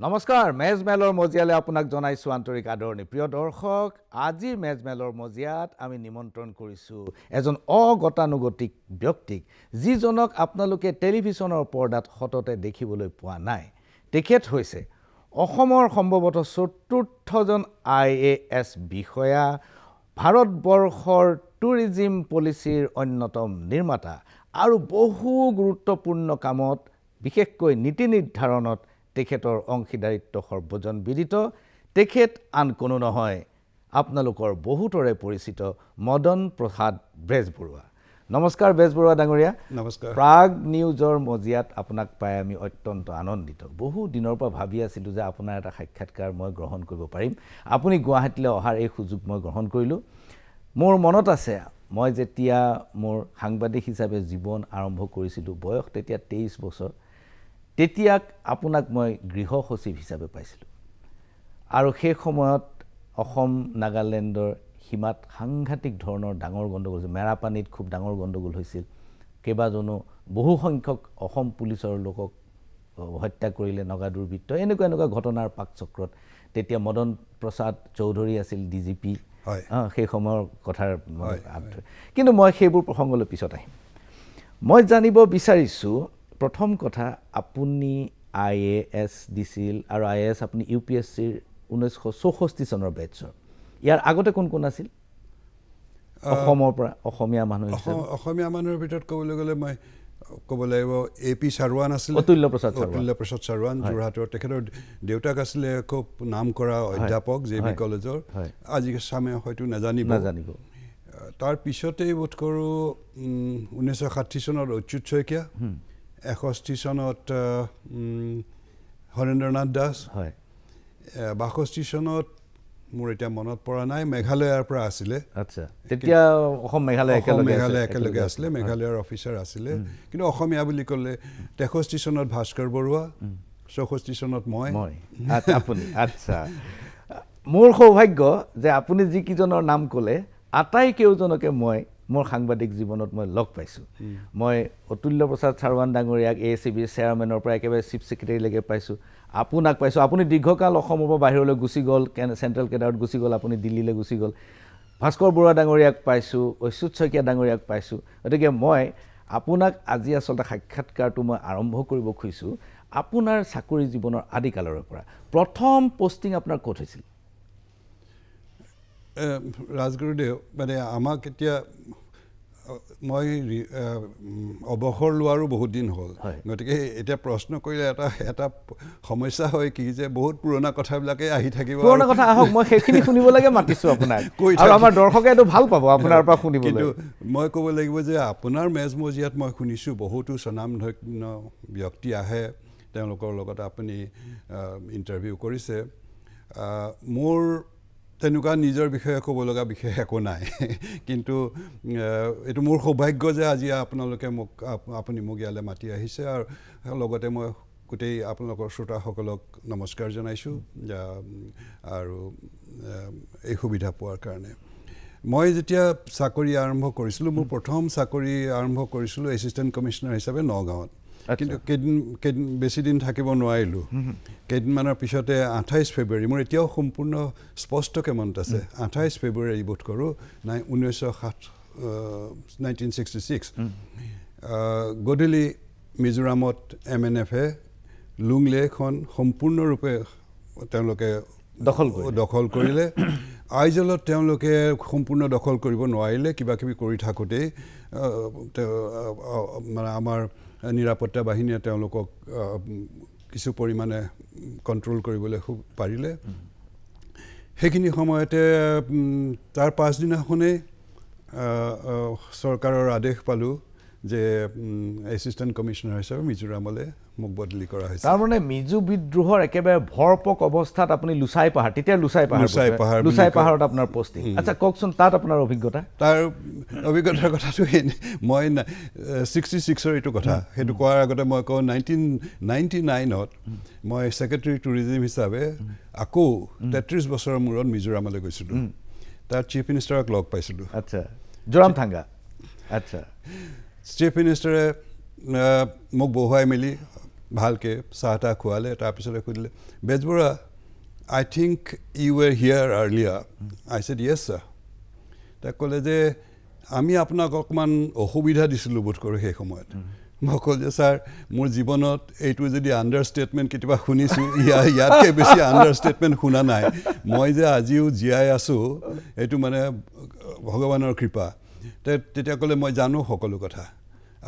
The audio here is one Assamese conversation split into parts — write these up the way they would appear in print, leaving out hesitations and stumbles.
নমস্কাৰ মেজমেলৰ মজিয়ালে আপোনাক জনাইছো আন্তৰিক আদৰণি প্ৰিয় দৰ্শক আজি মেজমেলৰ মজিয়াত আমি নিমন্ত্ৰণ কৰিছো এজন অগতানুগতিক ব্যক্তিক যিজনক আপোনালোকে টেলিভিছনৰ পৰ্দাত হততে দেখিবলৈ পোৱা নাই তেখেত হৈছে অসমৰ সম্ভৱত চতুৰ্থজন IAS বিষয়া ভাৰতবৰ্ষৰ টুৰিজিম পলিচিৰ অন্যতম নিৰ্মাতা আৰু বহু গুৰুত্বপূৰ্ণ কামত বিশেষকৈ নীতি নিৰ্ধাৰণত তেখেতৰ অংশীদাৰিত্ব সৰ্বজন বিদিত তেখেত আন কোনো নহয় আপোনালোকৰ বহুতৰে পৰিচিত মদন প্ৰসাদ বেজবৰুৱা নমস্কাৰ বেজবৰুৱা ডাঙৰীয়া নমস্কাৰ প্ৰাগ নিউজৰ মজিয়াত আপোনাক পাই আমি অত্যন্ত আনন্দিত বহু দিনৰ পৰা ভাবি আছিলো যে আপোনাৰ এটা সাক্ষাৎকাৰ মই গ্ৰহণ কৰিব পাৰিম আপুনি গুৱাহাটীলৈ অহাৰ এই সুযোগ মই গ্ৰহণ কৰিলো মোৰ মনত আছে মই যেতিয়া মোৰ সাংবাদিক হিচাপে জীৱন আৰম্ভ কৰিছিলো বয়স তেতিয়া 23 বছৰ তেতিয়াক আপোনাক মই গৃহ সচিব হিচাপে পাইছিলো আৰু সেই সময়ত অসম নাগালেণ্ডৰ সীমাত সাংঘাতিক ধৰণৰ ডাঙৰ গণ্ডগোল মেৰাপানীত খুব ডাঙৰ গণ্ডগোল হৈছিল কেবাজনো বহু সংখ্যক অসম পুলিচৰ লোকক হত্যা কৰিলে নগা দুৰ্বৃত্ত এনেকুৱা ঘটনাৰ পাকচক্ৰত তেতিয়া মদন প্ৰসাদ চৌধুৰী আছিল DGP সেই সময়ৰ কথাৰ কিন্তু মই সেইবোৰ প্ৰসংগলৈ পিছত আহিম মই জানিব বিচাৰিছো প্ৰথম কথা আপুনি IAS দিছিল আৰু IAS আপুনি UPSC 1964 চনৰ বেটছৰ ইয়াৰ আগতে কোন আছিল অসমৰ পৰা অসমীয়া মানুহ অসমীয়া মানুহৰ ভিতৰত ক'বলৈ গ'লে মই ক'ব লাগিব AP চাৰৱান আছিল অতুল্য প্ৰসাদ চাৰৱান যোৰহাটৰ তেখেতৰ দেউতাক আছিলে খুব নাম কৰা অধ্যাপক JB কলেজৰ আজি সামে হয়তো নাজানিব তাৰ পিছতেই বোধ কৰোঁ 1960 চনত অচ্যুত শইকীয়া 61 চনত হৰেন্দ্ৰনাথ দাস 62 চনত মোৰ এটা মনত পৰা নাই মেঘালয়ৰ পৰা আছিলে আচ্ছা তেতিয়া অসম মেঘালয় একেলগে আছিলে মেঘালয়ৰ অফিচাৰ আছিলে কিন্তু অসমীয়া বুলি ক'লে 63 চনত ভাস্কৰ বৰুৱা 64 চনত মই আপুনি আচ্ছা মোৰ সৌভাগ্য যে আপুনি যি কিজনৰ নাম ক'লে আটাইকেইজনকে মই মোৰ সাংবাদিক জীৱনত মই লগ পাইছো মই অতুল্য প্ৰসাদ চাৰৱান ডাঙৰীয়াক ACB চেয়াৰমেনৰ পৰা একেবাৰে চিফ সেক্ৰেটাৰীলৈকে পাইছো আপোনাক পাইছো আপুনি দীৰ্ঘকাল অসমৰ পৰা বাহিৰলৈ গুচি গ'ল চেণ্ট্ৰেল কেডাৰত গুচি গ'ল আপুনি দিল্লীলৈ গুচি গ'ল ভাস্কৰ বৰুৱা ডাঙৰীয়াক পাইছো অচ্যুত শইকীয়া ডাঙৰীয়াক পাইছো গতিকে মই আপোনাক আজি আচলতে সাক্ষাৎকাৰটো মই আৰম্ভ কৰিব খুজিছো আপোনাৰ চাকৰি জীৱনৰ আদিকালৰ পৰা প্ৰথম পোষ্টিং আপোনাৰ ক'ত হৈছিল ৰাজগুৰুদেৱ মানে আমাক এতিয়া মই অৱসৰ লোৱাৰো বহুত দিন হ'ল গতিকে এতিয়া প্ৰশ্ন কৰিলে এটা সমস্যা হয় কি যে বহুত পুৰণা কথাবিলাকে আহি থাকিব পুৰণা কথা আহক মই সেইখিনি শুনিব লাগে মাতিছো আপোনাক আৰু আমাৰ দৰ্শকে এইটো ভাল পাব আপোনাৰ পৰা শুনিবলৈ কিন্তু মই ক'ব লাগিব যে আপোনাৰ মেজমজিয়াত মই শুনিছো বহুতো স্বনামধন্য ব্যক্তি আহে তেওঁলোকৰ লগত আপুনি ইণ্টাৰভিউ কৰিছে মোৰ তেনেকুৱা নিজৰ বিষয়ে ক'ব লগা বিশেষ একো নাই কিন্তু এইটো মোৰ সৌভাগ্য যে আজি আপুনি মোক ইয়ালৈ মাতি আহিছে আৰু লগতে মই গোটেই আপোনালোকৰ শ্ৰোতাসকলক নমস্কাৰ জনাইছোঁ আৰু এই সুবিধা পোৱাৰ কাৰণে মই যেতিয়া চাকৰি আৰম্ভ কৰিছিলোঁ মোৰ প্ৰথম চাকৰি আৰম্ভ কৰিছিলোঁ এছিষ্টেণ্ট কমিশ্যনাৰ হিচাপে নগাঁৱত কিন্তু কেইদিন বেছি দিন থাকিব নোৱাৰিলোঁ কেইদিনমানৰ পিছতে 28 ফেব্ৰুৱাৰী মোৰ এতিয়াও সম্পূৰ্ণ স্পষ্টকৈ মনত আছে 28 ফেব্ৰুৱাৰী বোধ কৰোঁ 1966 গধূলি মিজোৰামত MNFে লুংলেখন সম্পূৰ্ণৰূপে তেওঁলোকে দখল কৰিলে আইজলত তেওঁলোকে সম্পূৰ্ণ দখল কৰিব নোৱাৰিলে কিবা কিবি কৰি থাকোঁতেই মানে আমাৰ নিৰাপত্তা বাহিনীয়ে তেওঁলোকক কিছু পৰিমাণে কণ্ট্ৰল কৰিবলৈ খুব পাৰিলে সেইখিনি সময়তে তাৰ পাছদিনাখনেই চৰকাৰৰ আদেশ পালোঁ যে এছিষ্টেণ্ট কমিশ্যনাৰ হিচাপে মিজোৰামলৈ মোক বদলি কৰা হৈছে তাৰমানে মিজো বিদ্ৰোহৰ একেবাৰে ভৰপক অৱস্থাত আপুনি লুচাই পাহাৰত আপোনাৰ পোষ্টিং আচ্ছা কওকচোন তাত আপোনাৰ অভিজ্ঞতা তাৰ অভিজ্ঞতাৰ কথাটো মই 66ৰ এইটো কথা সেইটো কোৱাৰ আগতে মই কওঁ 1999ত মই ছেক্ৰেটাৰী টুৰিজিম হিচাপে আকৌ 33 বছৰৰ মূৰত মিজোৰামলৈ গৈছিলোঁ তাৰ চিফ মিনিষ্টাৰক লগ পাইছিলোঁ আচ্ছা জোৰামথাংগা আচ্ছা চিফ মিনিষ্টাৰে মোক বহুৱাই মেলি ভালকে চাহ তাহ খোৱালে তাৰপিছতে সুধিলে Bezbaroa I think you were here earlier. I said yes sir. তাক ক'লে যে আমি আপোনাক অকমান অসুবিধা দিছিলোঁ বোধ কৰোঁ সেই সময়ত মই ক'লো যে ছাৰ মোৰ জীৱনত এইটো যদি আণ্ডাৰষ্টেটমেণ্ট কেতিয়াবা শুনিছোঁ ইয়াতকৈ বেছি আণ্ডাৰষ্টেটমেণ্ট শুনা নাই মই যে আজিও জীয়াই আছোঁ এইটো মানে ভগৱানৰ কৃপা তেতিয়া ক'লে মই জানো সকলো কথা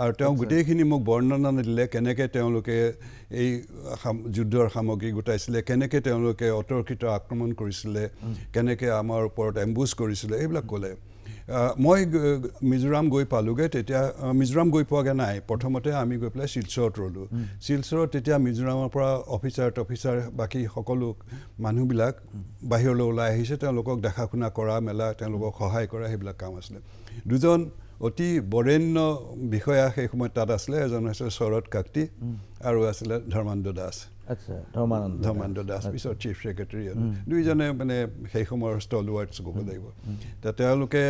আৰু তেওঁ গোটেইখিনি মোক বৰ্ণনা দিলে কেনেকৈ তেওঁলোকে এই যুদ্ধৰ সামগ্ৰী গোটাইছিলে কেনেকৈ তেওঁলোকে অতৰ্কিত আক্ৰমণ কৰিছিলে কেনেকৈ আমাৰ ওপৰত এম্বুছ কৰিছিলে এইবিলাক ক'লে মই মিজোৰাম গৈ পালোঁগৈ তেতিয়া মিজোৰাম গৈ পোৱাগৈ নাই প্ৰথমতে আমি গৈ পেলাই শিলচৰত ৰ'লোঁ শিলচৰত তেতিয়া মিজোৰামৰ পৰা অফিচাৰ বাকী সকলো মানুহবিলাক বাহিৰলৈ ওলাই আহিছে তেওঁলোকক দেখা শুনা কৰা মেলা তেওঁলোকক সহায় কৰা সেইবিলাক কাম আছিলে দুজন অতি বৰেণ্য বিষয়া সেই সময়ত তাত আছিলে এজন আছিল শৰৎ কাকতি আৰু আছিলে ধৰ্মানন্দ দাস আচ্ছা ধৰ্মানন্দ দাস পিছত চিফ ছেক্ৰেটাৰী দুইজনে মানে সেই সময়ৰ ষ্টলৱাৰ্ডছ ক'ব লাগিব তেওঁলোকে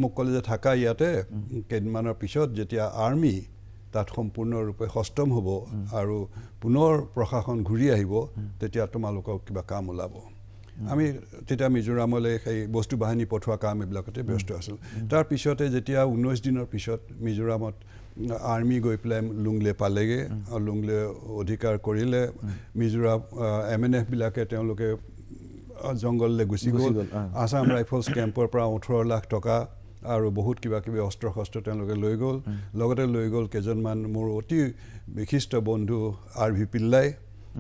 মোক ক'লে যে থাকা ইয়াতে কেইদিনমানৰ পিছত যেতিয়া আৰ্মি তাত সম্পূৰ্ণৰূপে সষ্টম হ'ব আৰু পুনৰ প্ৰশাসন ঘূৰি আহিব তেতিয়া তোমালোকৰ কিবা কাম ওলাব আমি তেতিয়া মিজোৰামলৈ সেই বস্তু বাহিনী পঠোৱা কাম এইবিলাকতে ব্যস্ত আছিলোঁ তাৰপিছতে যেতিয়া 19 দিনৰ পিছত মিজোৰামত আৰ্মি গৈ পেলাই লুংলে পালেগৈ আৰু লুংলে অধিকাৰ কৰিলে মিজোৰাম MNF-বিলাকে তেওঁলোকে জংগললৈ গুচি গ'ল আছাম ৰাইফলছ কেম্পৰ পৰা 18 লাখ টকা আৰু বহুত কিবা কিবি অস্ত্ৰ শস্ত্ৰ তেওঁলোকে লৈ গ'ল লগতে লৈ গ'ল কেইজনমান মোৰ অতি বিশিষ্ট বন্ধু RV পিল্লাই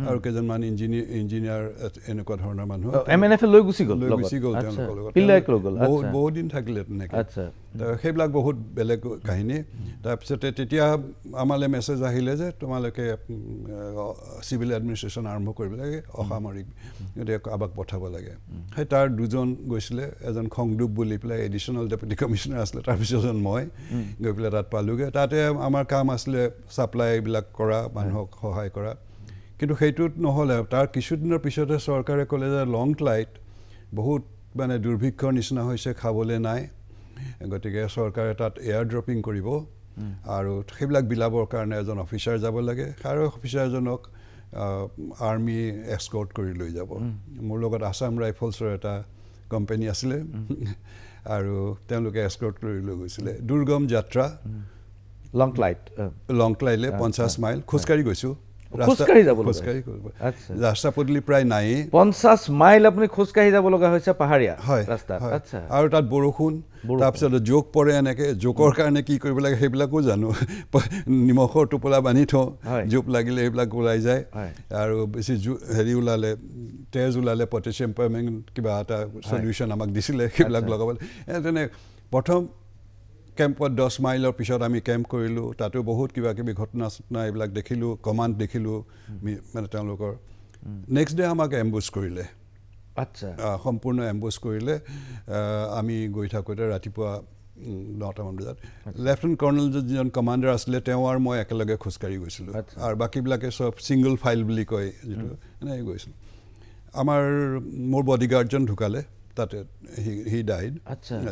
আৰু কেইজনমান ইঞ্জিনিয়াৰ এনেকুৱা ধৰণৰ মানুহ MNF লৈ গুচি গ'ল তেওঁলোকৰ লগত বহুত দিন থাকিলে তেনেকৈ সেইবিলাক বহুত বেলেগ কাহিনী তাৰপিছতে তেতিয়া আমালৈ মেছেজ আহিলে যে তোমালোকে চিভিল এডমিনিষ্ট্ৰেশ্যন আৰম্ভ কৰিব লাগে অসামৰিক গতিকে কাৰোবাক পঠাব লাগে সেই তাৰ দুজন গৈছিলে এজন খংডুপ বুলি পেলাই এডিশ্যনেল ডেপুটি কমিশ্যনাৰ আছিলে তাৰপিছত মই গৈ পেলাই তাত পালোঁগৈ তাতে আমাৰ কাম আছিলে ছাপ্লাই এইবিলাক কৰা মানুহক সহায় কৰা কিন্তু সেইটোত নহ'লে তাৰ কিছুদিনৰ পিছতে চৰকাৰে ক'লে যে লং লাইট বহুত মানে দুৰ্ভিক্ষৰ নিচিনা হৈছে খাবলৈ নাই গতিকে চৰকাৰে তাত এয়াৰ ড্ৰপিং কৰিব আৰু সেইবিলাক বিলাবৰ কাৰণে এজন অফিচাৰ যাব লাগে আৰু অফিচাৰজনক আৰ্মি এস্কৰ্ট কৰি লৈ যাব মোৰ লগত আছাম ৰাইফলছৰ এটা কোম্পানী আছিলে আৰু তেওঁলোকে এস্কৰ্ট কৰি লৈ গৈছিলে দুৰ্গম যাত্ৰা লং লাইটলৈ 50 মাইল খোজকাঢ়ি গৈছোঁ ৰাস্তা পদূলি প্ৰায় নাই 50 মাইল আপুনি খোজকাঢ়ি যাব লগা হৈছে পাহাৰীয়া ৰাস্তা আৰু তাত বৰষুণ তাৰপিছত জোক পৰে এনেকৈ জোকৰ কাৰণে কি কৰিব লাগে সেইবিলাকো জানো নিমখৰ টোপোলা বান্ধি থওঁ জোক লাগিলে সেইবিলাক ওলাই যায় আৰু বেছি হেৰি ওলালে তেজ ওলালে পটেছিয়াম পাৰমেংগনেট কিবা এটা চলিউশ্যন আমাক দিছিলে সেইবিলাক লগাবলৈ তেনে প্ৰথম কেম্পত 10 মাইলৰ পিছত আমি কেম্প কৰিলোঁ তাতো বহুত কিবা কিবি ঘটনা এইবিলাক দেখিলোঁ কমাণ্ড দেখিলোঁ মানে তেওঁলোকৰ নেক্সট ডে আমাক এম্বুছ কৰিলে সম্পূৰ্ণ এম্বুছ কৰিলে আমি গৈ থাকোঁতে ৰাতিপুৱা 9টামান বজাত লেফটেনেণ্ট কৰ্ণেল যিজন কমাণ্ডাৰ আছিলে তেওঁ আৰু মই একেলগে খোজকাঢ়ি গৈছিলোঁ আৰু বাকীবিলাকে চব ছিংগল ফাইল বুলি কয় যিটো এনেকৈ গৈছিলোঁ মোৰ বডিগাৰ্ডজন ঢুকালে তাতে he died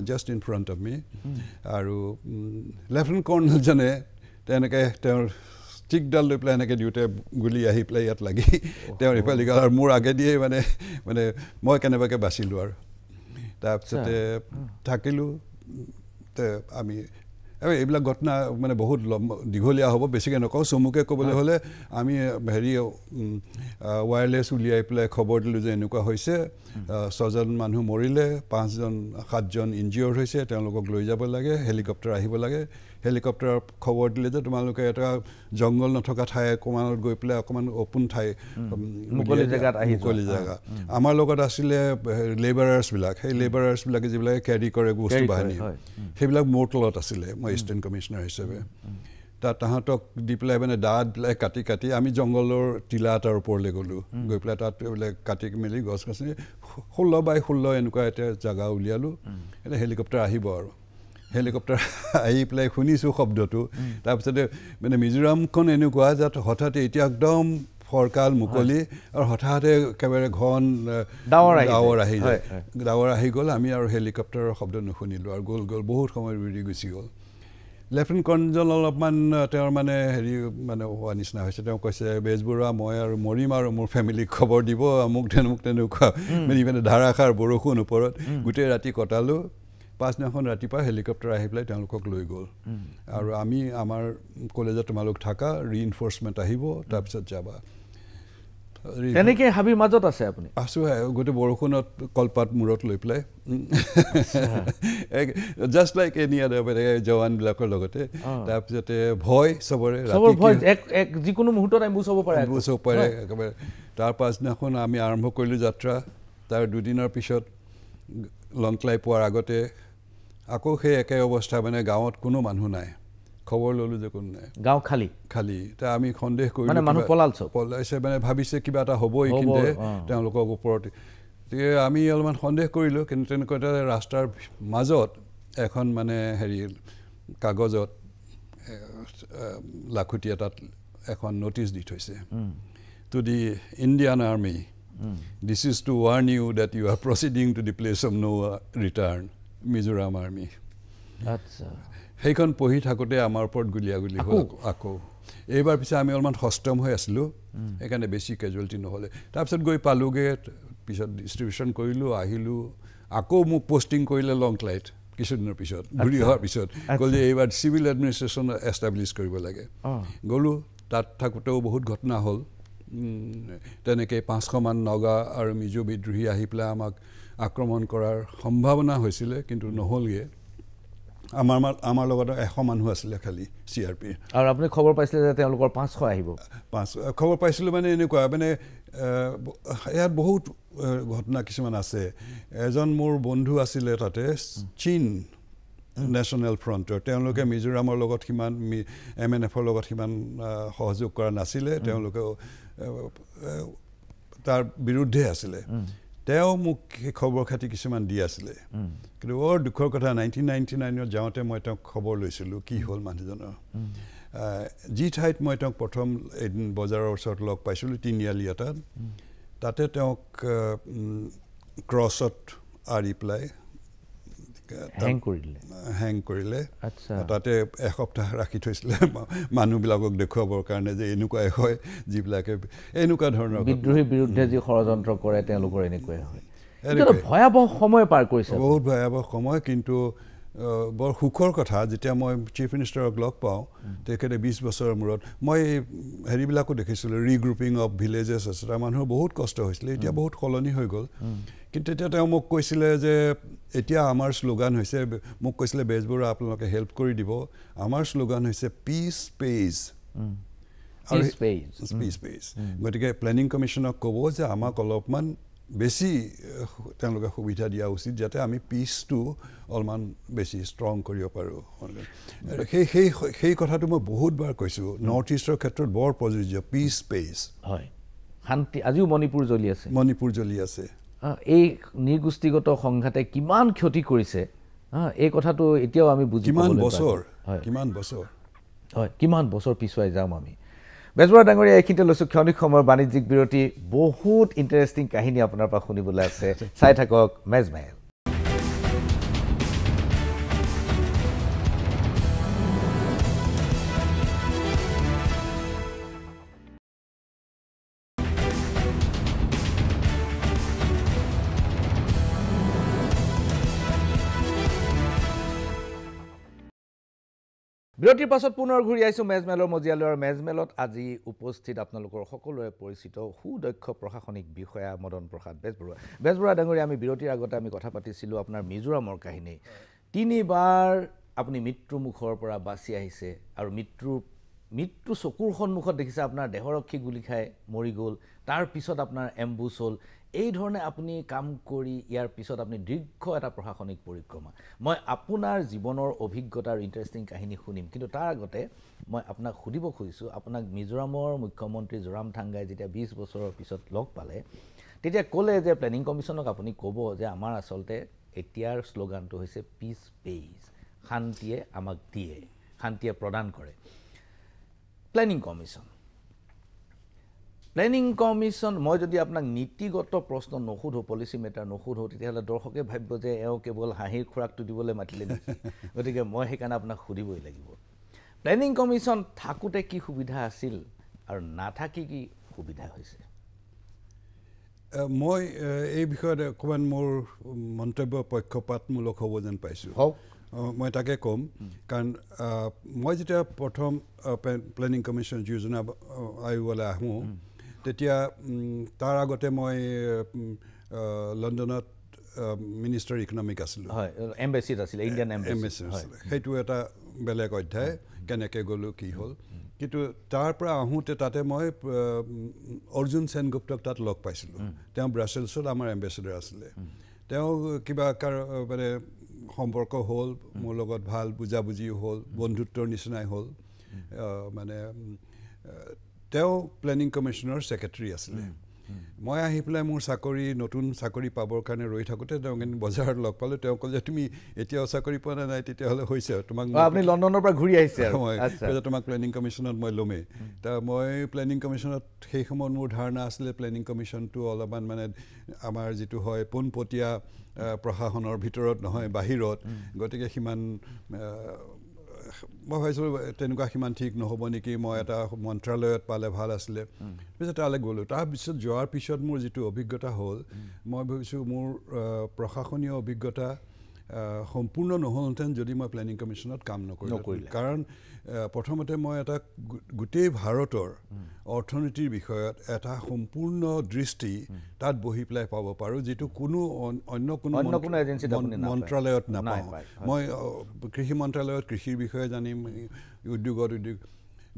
just in front of me আৰু লেফটেনেণ্ট কৰ্ণেলজনে তেনেকৈ তেওঁৰ ষ্টিকডাল লৈ পেলাই এনেকৈ দিওঁতে গুলি আহি পেলাই ইয়াত লাগি তেওঁৰ ইফালে গ'ল আৰু মোৰ আগেদিয়েই মানে মই কেনেবাকৈ বাচিলোঁ আৰু তাৰপিছতে থাকিলোঁ আমি এইবিলাক ঘটনা মানে বহুত দীঘলীয়া হ'ব বেছিকৈ নকওঁ চমুকৈ ক'বলৈ হ'লে আমি হেৰি ৱায়াৰলেছ উলিয়াই পেলাই খবৰ দিলোঁ যে এনেকুৱা হৈছে 6জন মানুহ মৰিলে 7জন ইনজিয়ৰ্ড হৈছে তেওঁলোকক লৈ যাব লাগে হেলিকপ্টাৰ আহিব লাগে হেলিকপ্টাৰৰ খবৰ দিলে যে তোমালোকে এটা জংঘল নথকা ঠাই অকণমানত গৈ পেলাই অকণমান অ'পন ঠাই মুকলি জেগা আমাৰ লগত আছিলে লেবাৰাৰ্ছবিলাক সেই লেবাৰাৰ্ছবিলাকে যিবিলাকে কেৰি কৰে বস্তু বাহিনী সেইবিলাক মোৰ তলত আছিলে মই এছিষ্টেণ্ট কমিশ্যনাৰ হিচাপে তাহাঁতক দি পেলাই মানে দাঁত পেলাই কাটি আমি জংঘলৰ টিলা এটাৰ ওপৰলৈ গ'লোঁ গৈ পেলাই তাত এইবিলাক কাটি মেলি গছ গছনি 16x16 এনেকুৱা এটা জেগা উলিয়ালোঁ এতিয়া হেলিকপ্টাৰ আহিব আৰু হেলিকপ্টাৰ আহি পেলাই শুনিছোঁ শব্দটো তাৰপিছতে মানে মিজোৰামখন এনেকুৱা যাত হঠাৎ এতিয়া একদম ফৰকাল মুকলি আৰু হঠাতে একেবাৰে ঘন ডাৱৰ আহি গ'ল আমি আৰু হেলিকপ্টাৰৰ শব্দ নুশুনিলোঁ আৰু গ'ল বহুত সময় উৰি গুচি গ'ল লেফটেনেণ্ট কৰ্ণজন অলপমান তেওঁৰ মানে হেৰি মানে হোৱা নিচিনা হৈছে তেওঁ কৈছে বেজবৰুৱা মই আৰু মৰিম আৰু মোৰ ফেমিলিক খবৰ দিব মোক তেনেকুৱা মানে ধাৰাসাৰ বৰষুণ ওপৰত গোটেই ৰাতি কটালোঁ পাছদিনাখন ৰাতিপুৱা হেলিকপ্টাৰ আহি পেলাই তেওঁলোকক লৈ গ'ল আৰু আমি আমাৰ কলেজত তোমালোক থাকা ৰিইনফৰ্চমেণ্ট আহিব তাৰপিছত যাবা তেনেকৈ হাবিৰ মাজত আছে আপুনি আছোঁ গোটেই বৰষুণত কলপাত মূৰত লৈ পেলাই জাষ্ট লাইক এনি আদাৰ জৱানবিলাকৰ লগতে তাৰপিছতে ভয় চবৰে যিকোনো মুহূৰ্তত এম্বুচ হ'ব পাৰে একেবাৰে তাৰ পাছদিনাখন আমি আৰম্ভ কৰিলোঁ যাত্ৰা তাৰ দুদিনৰ পিছত লংক্লাই পোৱাৰ আগতে আকৌ সেই একে অৱস্থা মানে গাঁৱত কোনো মানুহ নাই খবৰ ল'লোঁ যে কোনো নাই গাঁও খালী এতিয়া আমি সন্দেহ কৰিলোঁ মানে মানুহ পলাইছে মানে ভাবিছে কিবা এটা হ'ব এইখিনিতে তেওঁলোকৰ ওপৰত গতিকে আমি অলপমান সন্দেহ কৰিলোঁ কিন্তু তেনেকুৱা এটা ৰাস্তাৰ মাজত এখন মানে হেৰি কাগজত লাখুটি এটাত এখন নটিচ দি থৈছে to the Indian army this is to warn you that you are proceeding to the place of no' return Mizoram army আচ্ছা সেইখন পঢ়ি থাকোঁতে আমাৰ ওপৰত গুলীয়াগুলি হ'ল আকৌ এইবাৰ পিছে আমি অলপমান সষ্টম হৈ আছিলোঁ সেইকাৰণে বেছি কেজুৱেলিটি নহ'লে তাৰপিছত গৈ পালোগৈ পিছত ডিষ্ট্ৰিবিউশ্যন কৰিলোঁ আহিলোঁ আকৌ মোক পষ্টিং কৰিলে লংক্লাইত কিছুদিনৰ পিছত ঘূৰি অহাৰ পিছত ক'লে যে এইবাৰ চিভিল এডমিনিষ্ট্ৰেশ্যন এষ্টাব্লিছ কৰিব লাগে গ'লোঁ তাত থাকোঁতেও বহুত ঘটনা হ'ল তেনেকৈ 500মান নগা আৰু মিজো বিদ্ৰোহী আহি পেলাই আমাক আক্ৰমণ কৰাৰ সম্ভাৱনা হৈছিলে কিন্তু নহ'লগৈ আমাৰ লগত 100 মানুহ আছিলে খালি CRP আৰু আপুনি খবৰ পাইছিলে যে তেওঁলোকৰ 500 আহিব খবৰ পাইছিলোঁ মানে এনেকুৱা মানে ইয়াত বহুত ঘটনা কিছুমান আছে এজন মোৰ বন্ধু আছিলে তাতে চীন নেশ্যনেল ফ্ৰণ্টৰ তেওঁলোকে মিজোৰামৰ লগত সিমান MNFৰ লগত সিমান সহযোগ কৰা নাছিলে তেওঁলোকে তাৰ বিৰুদ্ধে আছিলে তেওঁ মোক খবৰ খাতি কিছুমান দি আছিলে কিন্তু বৰ দুখৰ কথা 1999 যাওঁতে মই তেওঁক খবৰ লৈছিলোঁ কি হ'ল মানুহজনৰ যি ঠাইত মই তেওঁক প্ৰথম এদিন বজাৰৰ ওচৰত লগ পাইছিলোঁ তিনিআলি এটাত তাতে তেওঁক ক্ৰছত আৰি পেলাই হেং কৰিলে তাতে এসপ্তাহ ৰাখি থৈছিলে মানুহবিলাকক দেখুৱাবৰ কাৰণে যে এনেকুৱাই হয় যিবিলাকে এনেকুৱা ধৰণৰ বিদ্ৰোহীৰ বিৰুদ্ধে যি ষড়যন্ত্ৰ কৰে তেওঁলোকৰ এনেকুৱাই হয় ভয়াৱহ সময় পাৰ কৰিছে বহুত ভয়াৱহ সময় কিন্তু বৰ সুখৰ কথা যেতিয়া মই চিফ মিনিষ্টাৰক লগ পাওঁ তেখেতে 20 বছৰৰ মূৰত মই হেৰিবিলাকো দেখিছিলোঁ ৰিগ্ৰুপিং অফ ভিলেজেছ আছে মানুহৰ বহুত কষ্ট হৈছিলে এতিয়া বহুত সলনি হৈ গ'ল কিন্তু তেতিয়া তেওঁ মোক কৈছিলে যে এতিয়া আমাৰ শ্লোগান হৈছে মোক কৈছিলে বেজবৰুৱা আপোনালোকে হেল্প কৰি দিব আমাৰ শ্লোগান হৈছে পিচ পেজ গতিকে প্লেনিং কমিশ্যনক ক'ব যে আমাক অলপমান বেছি তেওঁলোকে সুবিধা দিয়া উচিত যাতে আমি পিচটো অলপমান বেছি ষ্ট্ৰং কৰিব পাৰোঁ সেই কথাটো মই বহুতবাৰ কৈছোঁ নৰ্থ ইষ্টৰ ক্ষেত্ৰত বৰ প্ৰযোজ্য পিচ পেজ হয় শান্তি আজিও মণিপুৰ জ্বলি আছে এই নিৰ্গোষ্ঠীগত সংঘাতে কিমান ক্ষতি কৰিছে এই কথাটো এতিয়াও আমি বুজি কিমান বছৰ হয় কিমান বছৰ পিছুৱাই যাম আমি বেজবৰুৱা ডাঙৰীয়া এইখিনিতে লৈছোঁ ক্ষণিক সময়ৰ বাণিজ্যিক বিৰতি বহুত ইণ্টাৰেষ্টিং কাহিনী আপোনাৰ পৰা শুনিবলৈ আছে চাই থাকক মেজমেল বিৰতিৰ পাছত পুনৰ ঘূৰি আহিছোঁ মেজমেলৰ মজিয়ালৈ আৰু মেজমেলত আজি উপস্থিত আপোনালোকৰ সকলোৰে পৰিচিত সুদক্ষ প্ৰশাসনিক বিষয়া মদন প্ৰসাদ বেজবৰুৱা ডাঙৰীয়া আমি বিৰতিৰ আগতে আমি কথা পাতিছিলোঁ আপোনাৰ মিজোৰামৰ কাহিনী 3বাৰ আপুনি মৃত্যুমুখৰ পৰা বাচি আহিছে আৰু মৃত্যু চকুৰ সন্মুখত দেখিছে আপোনাৰ দেহৰক্ষী গুলি খাই মৰি গ'ল তাৰ পিছত আপোনাৰ এম্বুচ হ'ল এই ধৰণে আপুনি কাম কৰি ইয়াৰ পিছত আপুনি দীৰ্ঘ এটা প্ৰশাসনিক পৰিক্ৰমা মই আপোনাৰ জীৱনৰ অভিজ্ঞতাৰ ইণ্টাৰেষ্টিং কাহিনী শুনিম কিন্তু তাৰ আগতে মই আপোনাক সুধিব খুজিছোঁ আপোনাক মিজোৰামৰ মুখ্যমন্ত্ৰী জোৰামথাংগাই যেতিয়া 20 বছৰৰ পিছত লগ পালে তেতিয়া ক'লে যে প্লেনিং কমিশ্যনক আপুনি ক'ব যে আমাৰ আচলতে এতিয়াৰ শ্লোগানটো হৈছে পিচ পেজ শান্তিয়ে আমাক দিয়ে শান্তিয়ে প্ৰদান কৰে প্লেনিং কমিশ্যন প্লেনিং কমিশ্যন মই যদি আপোনাক নীতিগত প্ৰশ্ন নুসুধো পলিচি মেটাৰ নুসুধো তেতিয়াহ'লে দৰ্শকে ভাবিব যে এওঁ কেৱল হাঁহিৰ খোৰাকটো দিবলৈ মাতিলে নেকি গতিকে মই সেইকাৰণে আপোনাক সুধিবই লাগিব প্লেনিং কমিশ্যন থাকোঁতে কি সুবিধা আছিল আৰু নাথাকি কি সুবিধা হৈছে মই এই বিষয়ত অকণমান মোৰ মন্তব্য পক্ষপাতমূলক হ'ব যেন পাইছোঁ মই তাকে ক'ম কাৰণ মই যেতিয়া প্ৰথম প্লেনিং কমিশ্যন যোজনা আয়োগলৈ আহোঁ তেতিয়া তাৰ আগতে মই লণ্ডনত মিনিষ্টাৰ ইকনমিক আছিলোঁ হয় এম্বেচিত আছিলে ইণ্ডিয়ান এম্বেচি সেইটো এটা বেলেগ অধ্যায় কেনেকৈ গ'লোঁ কি হ'ল কিন্তু তাৰ পৰা আহোঁতে তাতে মই অৰ্জুন সেনগুপ্তক তাত লগ পাইছিলোঁ তেওঁ ব্ৰাছেলছত আমাৰ এম্বেচেডৰ আছিলে তেওঁ কিবা মানে সম্পৰ্ক হ'ল মোৰ লগত ভাল বুজাবুজিও হ'ল বন্ধুত্বৰ নিচিনাই হ'ল মানে তেওঁ প্লেনিং কমিশ্যনৰ ছেক্ৰেটাৰী আছিলে মই আহি পেলাই মোৰ নতুন চাকৰি পাবৰ কাৰণে ৰৈ থাকোঁতে তেওঁক বজাৰত লগ পালোঁ তেওঁ ক'লে যে তুমি এতিয়াও চাকৰি পোৱা নাই তেতিয়াহ'লে হৈছে তোমাক আপুনি লণ্ডনৰ পৰা ঘূৰি আহিছে মই তোমাক প্লেনিং কমিশ্যনত মই ল'মেই মই প্লেনিং কমিশ্যনত সেই সময়ত মোৰ ধাৰণা আছিলে প্লেনিং কমিশ্যনটো অলপমান মানে আমাৰ যিটো হয় পোনপটীয়া প্ৰশাসনৰ ভিতৰত নহয় বাহিৰত গতিকে সিমান মই ভাবিছিলোঁ তেনেকুৱা সিমান ঠিক নহ'ব নেকি মই এটা মন্ত্ৰালয়ত পালে ভাল আছিলে পিছত তালৈ গ'লোঁ তাৰপিছত যোৱাৰ পিছত মোৰ যিটো অভিজ্ঞতা হ'ল মই ভাবিছোঁ মোৰ প্ৰশাসনীয় অভিজ্ঞতা সম্পূৰ্ণ নহ'লহেঁতেন যদি মই প্লেনিং কমিশ্যনত কাম নকৰিলোঁ কাৰণ প্ৰথমতে মই এটা গোটেই ভাৰতৰ অৰ্থনীতিৰ বিষয়ত এটা সম্পূৰ্ণ দৃষ্টি তাত বহি পেলাই পাব পাৰোঁ যিটো কোনো অন্য কোনো মন্ত্ৰালয়ত নাপাওঁ মই কৃষি মন্ত্ৰালয়ত কৃষিৰ বিষয়ে জানিম উদ্যোগ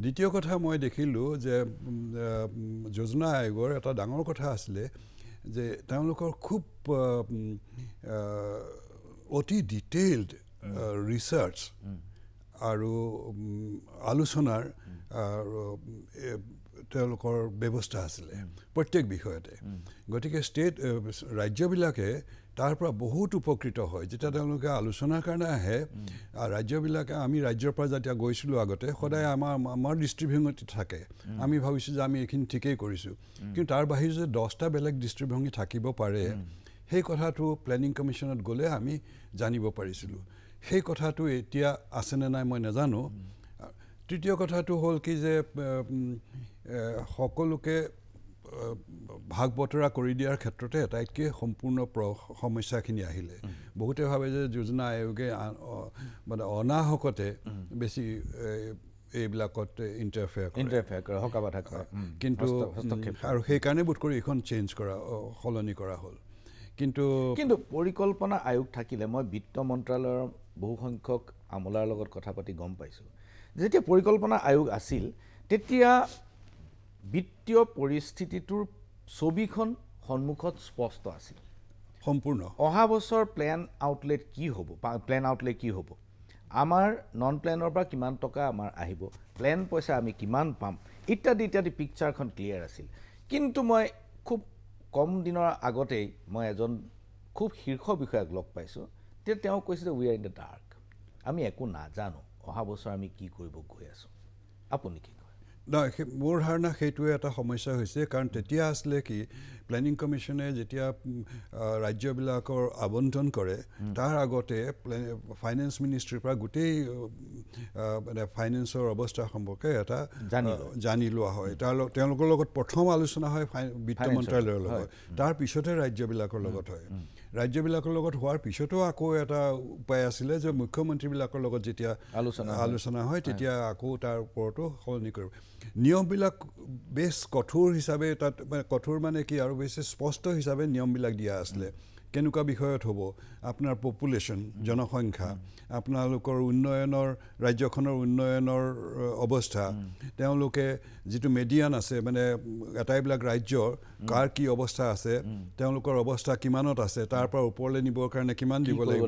দ্বিতীয় কথা মই দেখিলোঁ যে যোজনা আয়োগৰ এটা ডাঙৰ কথা আছিলে যে তেওঁলোকৰ খুব অতি ডিটেইলড ৰিচাৰ্চ আৰু আলোচনাৰ তেওঁলোকৰ ব্যৱস্থা আছিলে প্ৰত্যেক বিষয়তে গতিকে ৰাজ্যবিলাকে তাৰ পৰা বহুত উপকৃত হয় যেতিয়া তেওঁলোকে আলোচনাৰ কাৰণে আহে ৰাজ্যবিলাকে আমি ৰাজ্যৰ পৰা যেতিয়া গৈছিলোঁ আগতে সদায় আমাৰ দৃষ্টিভংগী থাকে আমি ভাবিছোঁ যে আমি এইখিনি ঠিকেই কৰিছোঁ কিন্তু তাৰ বাহিৰে যে 10টা বেলেগ দৃষ্টিভংগী থাকিব পাৰে সেই কথাটো প্লেনিং কমিশ্যনত গ'লে আমি জানিব পাৰিছিলোঁ সেই কথাটো এতিয়া আছেনে নাই মই নাজানো তৃতীয় কথাটো হ'ল কি যে সকলোকে ভাগ বতৰা কৰি দিয়াৰ ক্ষেত্ৰতে এটাইতকৈ সম্পূৰ্ণ সমস্যাখিনি আহিলে বহুতে ভাবে যে যোজনা আয়োগে মানে অনাহকতে বেছি এইবিলাকত ইণ্টাৰফেয়াৰ কৰে হকাবাধা কৰে কিন্তু আৰু সেইকাৰণে বোধ কৰি এইখন সলনি কৰা হ'ল কিন্তু পৰিকল্পনা আয়োগ থাকিলে মই বিত্ত মন্ত্ৰালয়ৰ বহু সংখ্যক আমলাৰ লগত কথা পাতি গম পাইছোঁ যেতিয়া পৰিকল্পনা আয়োগ আছিল তেতিয়া বিত্তীয় পৰিস্থিতিটোৰ ছবিখন সন্মুখত স্পষ্ট আছিল সম্পূৰ্ণ অহা বছৰ প্লেন আউটলেট কি হ'ব আমাৰ নন প্লেনৰ পৰা কিমান টকা আমাৰ আহিব প্লেন পইচা আমি কিমান পাম ইত্যাদি পিকচাৰখন ক্লিয়াৰ আছিল কিন্তু মই খুব কম দিনৰ আগতেই মই এজন খুব শীৰ্ষ বিষয়াক লগ পাইছোঁ তেতিয়া তেওঁ কৈছে যে we are in the dark আমি একো নাজানো অহা বছৰ আমি কি কৰিব গৈ আছোঁ আপুনি কি নহয় মোৰ ধাৰণা সেইটোৱে এটা সমস্যা হৈছে কাৰণ তেতিয়া আছিলে কি প্লেনিং কমিশ্যনে যেতিয়া ৰাজ্যবিলাকৰ আবণ্টন কৰে তাৰ আগতে ফাইনেন্স মিনিষ্ট্ৰীৰ পৰা গোটেই মানে ফাইনেন্সৰ অৱস্থা সম্পৰ্কে এটা জানি লোৱা হয় তেওঁলোকৰ লগত প্ৰথম আলোচনা হয় বিত্ত মন্ত্ৰালয়ৰ লগত তাৰ পিছতে ৰাজ্যবিলাকৰ লগত হয় ৰাজ্যবিলাকৰ লগত হোৱাৰ পিছতো আকৌ এটা উপায় আছিলে যে মুখ্যমন্ত্ৰীবিলাকৰ লগত যেতিয়া আলোচনা হয় তেতিয়া আকৌ তাৰ ওপৰতো সলনি কৰিব নিয়মবিলাক বেছ কঠোৰ হিচাপে তাত কঠোৰ মানে কি আৰু বেছি স্পষ্ট হিচাপে নিয়মবিলাক দিয়া আছিলে কেনেকুৱা বিষয়ত হ'ব আপোনাৰ পপুলেশ্যন জনসংখ্যা আপোনালোকৰ উন্নয়নৰ ৰাজ্যখনৰ উন্নয়নৰ অৱস্থা তেওঁলোকে যিটো মেডিয়ান আছে মানে এটাইবিলাক ৰাজ্যৰ কাৰ কি অৱস্থা আছে তেওঁলোকৰ অৱস্থা কিমানত আছে তাৰ পৰা ওপৰলৈ নিবৰ কাৰণে কিমান দিব লাগিব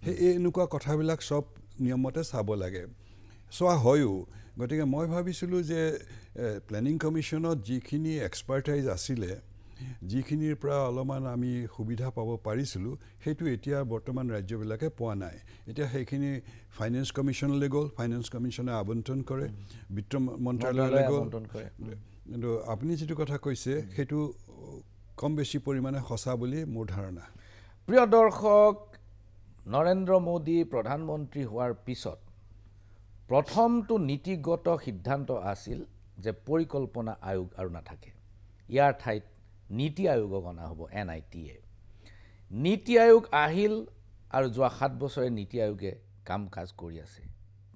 সেই এনেকুৱা কথাবিলাক চব নিয়মতে চাব লাগে চোৱা হয়ো গতিকে মই ভাবিছিলোঁ যে প্লেনিং কমিশ্যনত যিখিনি এক্সপাৰ্টাইজ আছিলে যিখিনিৰ পৰা অলপমান আমি সুবিধা পাব পাৰিছিলোঁ সেইটো এতিয়া বৰ্তমান ৰাজ্যবিলাকে পোৱা নাই এতিয়া সেইখিনি ফাইনেন্স কমিশ্যনলৈ গ'ল ফাইনেন্স কমিশ্যনে আবণ্টন কৰে বিত্ত মন্ত্ৰালয়লৈ গ'ল কিন্তু আপুনি যেটো কথা কৈছে হেতু কম বেছি পৰিমাণে সঁচা বুলি মোৰ ধাৰণা প্ৰিয় দৰ্শক নৰেন্দ্ৰ মোদী প্ৰধানমন্ত্ৰী হোৱাৰ পিছত প্ৰথমটো নীতিগত সিদ্ধান্ত আছিল যে পৰিকল্পনা আয়োগ আৰু নাথাকে ইয়াৰ ঠাইত নীতি আয়োগক অনা হ'ব NITA নীতি আয়োগ আহিল আৰু যোৱা 7 বছৰে নীতি আয়োগে কাম কাজ কৰি আছে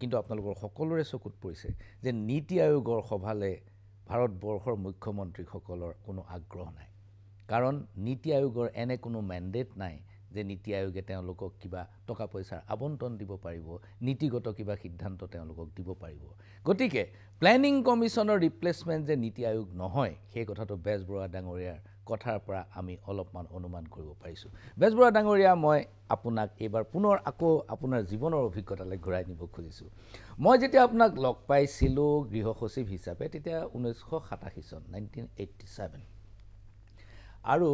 কিন্তু আপোনালোকৰ সকলোৰে চকুত পৰিছে যে নীতি আয়োগৰ সভালে ভাৰতবৰ্ষৰ মুখ্যমন্ত্ৰীসকলৰ কোনো আগ্ৰহ নাই কাৰণ নীতি আয়োগৰ এনে কোনো মেণ্ডেট নাই যে নীতি আয়োগে তেওঁলোকক কিবা টকা পইচাৰ আবণ্টন দিব পাৰিব নীতিগত কিবা সিদ্ধান্ত তেওঁলোকক দিব পাৰিব গতিকে প্লেনিং কমিছনৰ ৰিপ্লেচমেণ্ট যে নীতি আয়োগ নহয় সেই কথাটো বেজবৰুৱা ডাঙৰীয়াৰ কথাৰ পৰা আমি অলপমান অনুমান কৰিব পাৰিছোঁ বেজবৰুৱা ডাঙৰীয়া মই আপোনাক এবাৰ পুনৰ আকৌ আপোনাৰ জীৱনৰ অভিজ্ঞতালৈ ঘূৰাই নিব খুজিছোঁ মই যেতিয়া আপোনাক লগ পাইছিলোঁ গৃহ সচিব হিচাপে তেতিয়া 1987 চন 1987 আৰু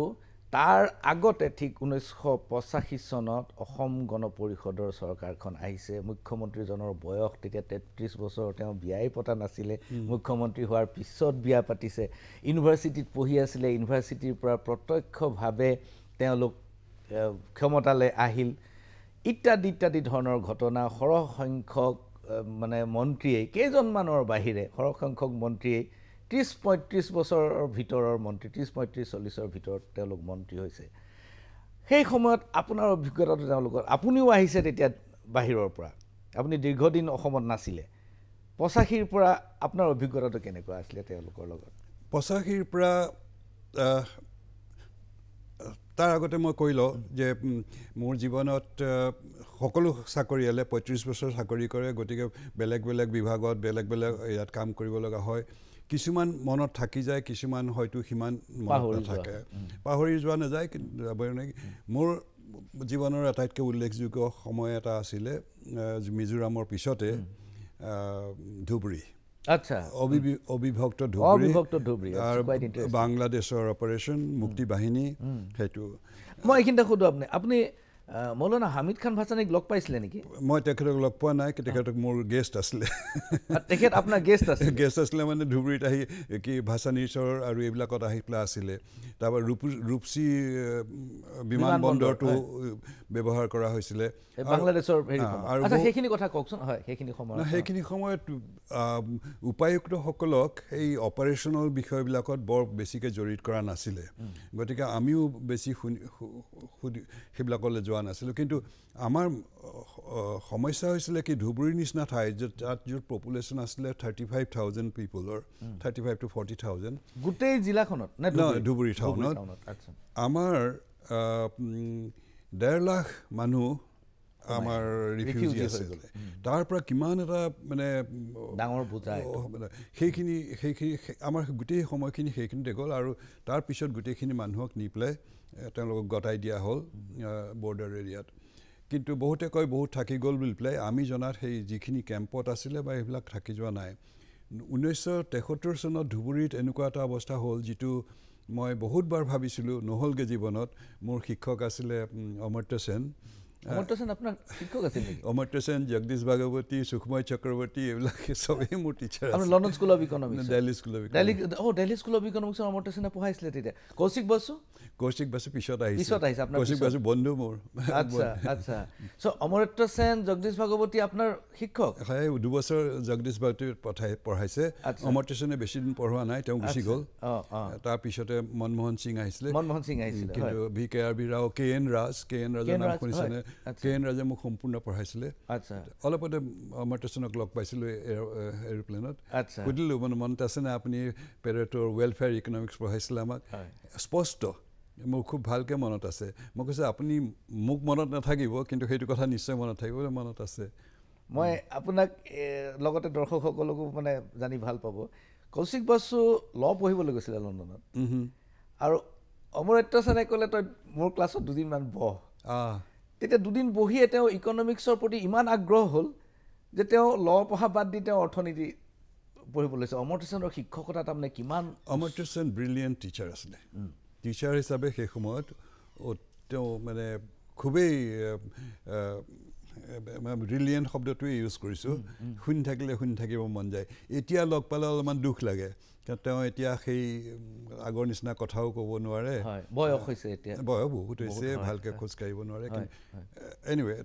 তাৰ আগতে ঠিক 1985 চনত অসম গণ পৰিষদৰ চৰকাৰখন আহিছে মুখ্যমন্ত্ৰীজনৰ বয়স তেতিয়া 33 বছৰ তেওঁ বিয়াই পতা নাছিলে মুখ্যমন্ত্ৰী হোৱাৰ পিছত বিয়া পাতিছে ইউনিভাৰ্চিটিত পঢ়ি আছিলে ইউনিভাৰ্চিটিৰ পৰা প্ৰত্যক্ষভাৱে তেওঁলোক ক্ষমতালৈ আহিল ইত্যাদি ধৰণৰ ঘটনা সৰহ সংখ্যক মানে মন্ত্ৰীয়ে কেইজনমানৰ বাহিৰে সৰহ সংখ্যক মন্ত্ৰীয়ে 30-35 বছৰৰ ভিতৰৰ মন্ত্ৰী 30-35-40ৰ ভিতৰত তেওঁলোক মন্ত্ৰী হৈছে সেই সময়ত আপোনাৰ অভিজ্ঞতাটো তেওঁলোকৰ আপুনিও আহিছে তেতিয়া বাহিৰৰ পৰা আপুনি দীৰ্ঘদিন অসমত নাছিলে 85ৰ পৰা আপোনাৰ অভিজ্ঞতাটো কেনেকুৱা আছিল তেওঁলোকৰ লগত 85ৰ পৰা তাৰ আগতে মই কৈলো যে মোৰ জীৱনত সকলো চাকৰিয়ালে 35 বছৰ চাকৰি কৰে গতিকে বেলেগ বেলেগ বিভাগত বেলেগ বেলেগ ইয়াত কাম কৰিব লগা হয় কিছুমান মনত থাকি যায় কিছুমান হয়তো হিমান মনত থাকে পাহৰি যোৱা নাযায় মোৰ জীৱনৰ আটাইতকৈ উল্লেখযোগ্য সময় এটা আছিলে মিজোৰামৰ পিছতে ধুবুৰী আচ্ছা অবিভক্ত ধুবুৰী আৰু বাংলাদেশৰ অপাৰেশ্যন মুক্তি বাহিনী হেতু মই এইখিনিতে খুদু আপুনি মৌলানা হামিদ খান ভাসানীক লগ পাইছিলে নেকি মই তেখেতক লগ পোৱা নাই তেখেতক মোৰ গেষ্ট আছিলে তেখেত আপোনাৰ গেষ্ট আছিলে মানে ধুবুৰীত আহি কি ভাসানীৰ আৰু এইবিলাকত আহি পেলাই আছিলে তাৰপৰা ৰূপসী বিমানবন্দৰটো ব্যৱহাৰ কৰা হৈছিলে বাংলাদেশৰ আচ্ছা সেইখিনি কথা কওকচোন হয় সেইখিনি সময়ত উপায়ুক্তসকলক এই অপাৰেশ্যনেল বিষয়বিলাকত বৰ বেছিকৈ জড়িত কৰা নাছিলে গতিকে আমিও বেছি সেইবিলাকলৈ যোৱা নাছিলোঁ কিন্তু আমাৰ সমস্যা হৈছিলে কি ধুবুৰীৰ নিচিনা ঠাই তাত য'ত পপুলেশ্যন আছিলে 35,000 পিপলৰ 35 to 40,000 গোটেই জিলাখনত ধুবুৰী টাউনত আমাৰ 1.5 লাখ মানুহ আমাৰ ৰিফিউজি আছে তাৰ পৰা কিমান এটা মানে ডাঙৰ বুজা সেইখিনি আমাৰ গোটেই সময়খিনি সেইখিনিতে গ'ল আৰু তাৰ পিছত গোটেইখিনি মানুহক নি পেলাই তেওঁলোকক গতাই দিয়া হ'ল বৰ্ডাৰ এৰিয়াত কিন্তু বহুতে কয় বহুত থাকি গ'ল বুলি পেলাই আমি জনাত সেই যিখিনি কেম্পত আছিলে বা এইবিলাক থাকি যোৱা নাই 1973 চনত ধুবুৰীত এনেকুৱা এটা অৱস্থা হ'ল যিটো মই বহুতবাৰ ভাবিছিলোঁ নহ'লগৈ জীৱনত মোৰ শিক্ষক আছিলে অমৰ্ত্য সেন আপোনাৰ শিক্ষক আছিল নেকি অমৰ্ত্য সেন জগদীশ ভাগৱতী সুখময় চক্ৰৱৰ্তী এইবিলাক সবেই মোৰ টিচাৰ আছিল London school of economics Delhi school of economics Amartya সেনে পঢ়াইছিলে তেতিয়া কৌশিক বসু পিছত আহিছে আপোনাৰ কৌশিক বসু বন্ধু মোৰ আচ্ছা সো অমৰ্ত্য সেন জগদীশ ভাগৱতী আপোনাৰ শিক্ষক হয় 2 বছৰ জগদীশ ভাগৱতী পঢ়াইছে অমৰ্ত্য সেনে বেছি দিন পঢ়োৱা নাই তেওঁ গুচি গ'ল তাৰ পিছতে মনমোহন সিং আহিছিলে কিন্তু VKR ৰাও KN ৰাজৰ নাম শুনিছেনে KN ৰাজে মোক সম্পূৰ্ণ পঢ়াইছিলে অলপতে অমৰ্ত্য সেনক লগ পাইছিলোঁ এৰোপ্লেনত সুধিলোঁ মানে মনত আছে নে আপুনি পেৰেটৰ ৱেলফেয়াৰ ইকনমিক্স পঢ়াইছিলে আমাক স্পষ্ট মোৰ খুব ভালকৈ মনত আছে মই কৈছোঁ আপুনি মোক মনত নাথাকিব কিন্তু সেইটো কথা নিশ্চয় মনত থাকিব মনত আছে মই আপোনাক লগতে দৰ্শকসকলকো মানে জানি ভাল পাব কৌশিক বসু ল পঢ়িবলৈ গৈছিলে লণ্ডনত আৰু অমৰ্ত্য সেনে ক'লে তই মোৰ ক্লাছত দুদিনমান বহ তেতিয়া দুদিন বহিয়ে তেওঁ ইকনমিক্সৰ প্ৰতি ইমান আগ্ৰহ হ'ল যে তেওঁ ল পঢ়া বাদ দি তেওঁ অৰ্থনীতি পঢ়িবলৈ লৈছে অমৰ্ত্য সেনৰ শিক্ষকতা তাৰমানে কিমান অমৰ্ত্য সেন ব্ৰিলিয়েণ্ট টিচাৰ আছিলে টিচাৰ হিচাপে সেই সময়ত তেওঁ মানে খুবেই ব্ৰিলিয়েণ্ট শব্দটোৱে ইউজ কৰিছোঁ শুনি থাকিব মন যায় এতিয়া লগ পালে অলপমান দুখ লাগে তেওঁ এতিয়া সেই আগৰ নিচিনা কথাও ক'ব নোৱাৰে বয়স হৈছে এতিয়া বয়স বহুত হৈছে ভালকৈ খোজকাঢ়িব নোৱাৰে এনিৱে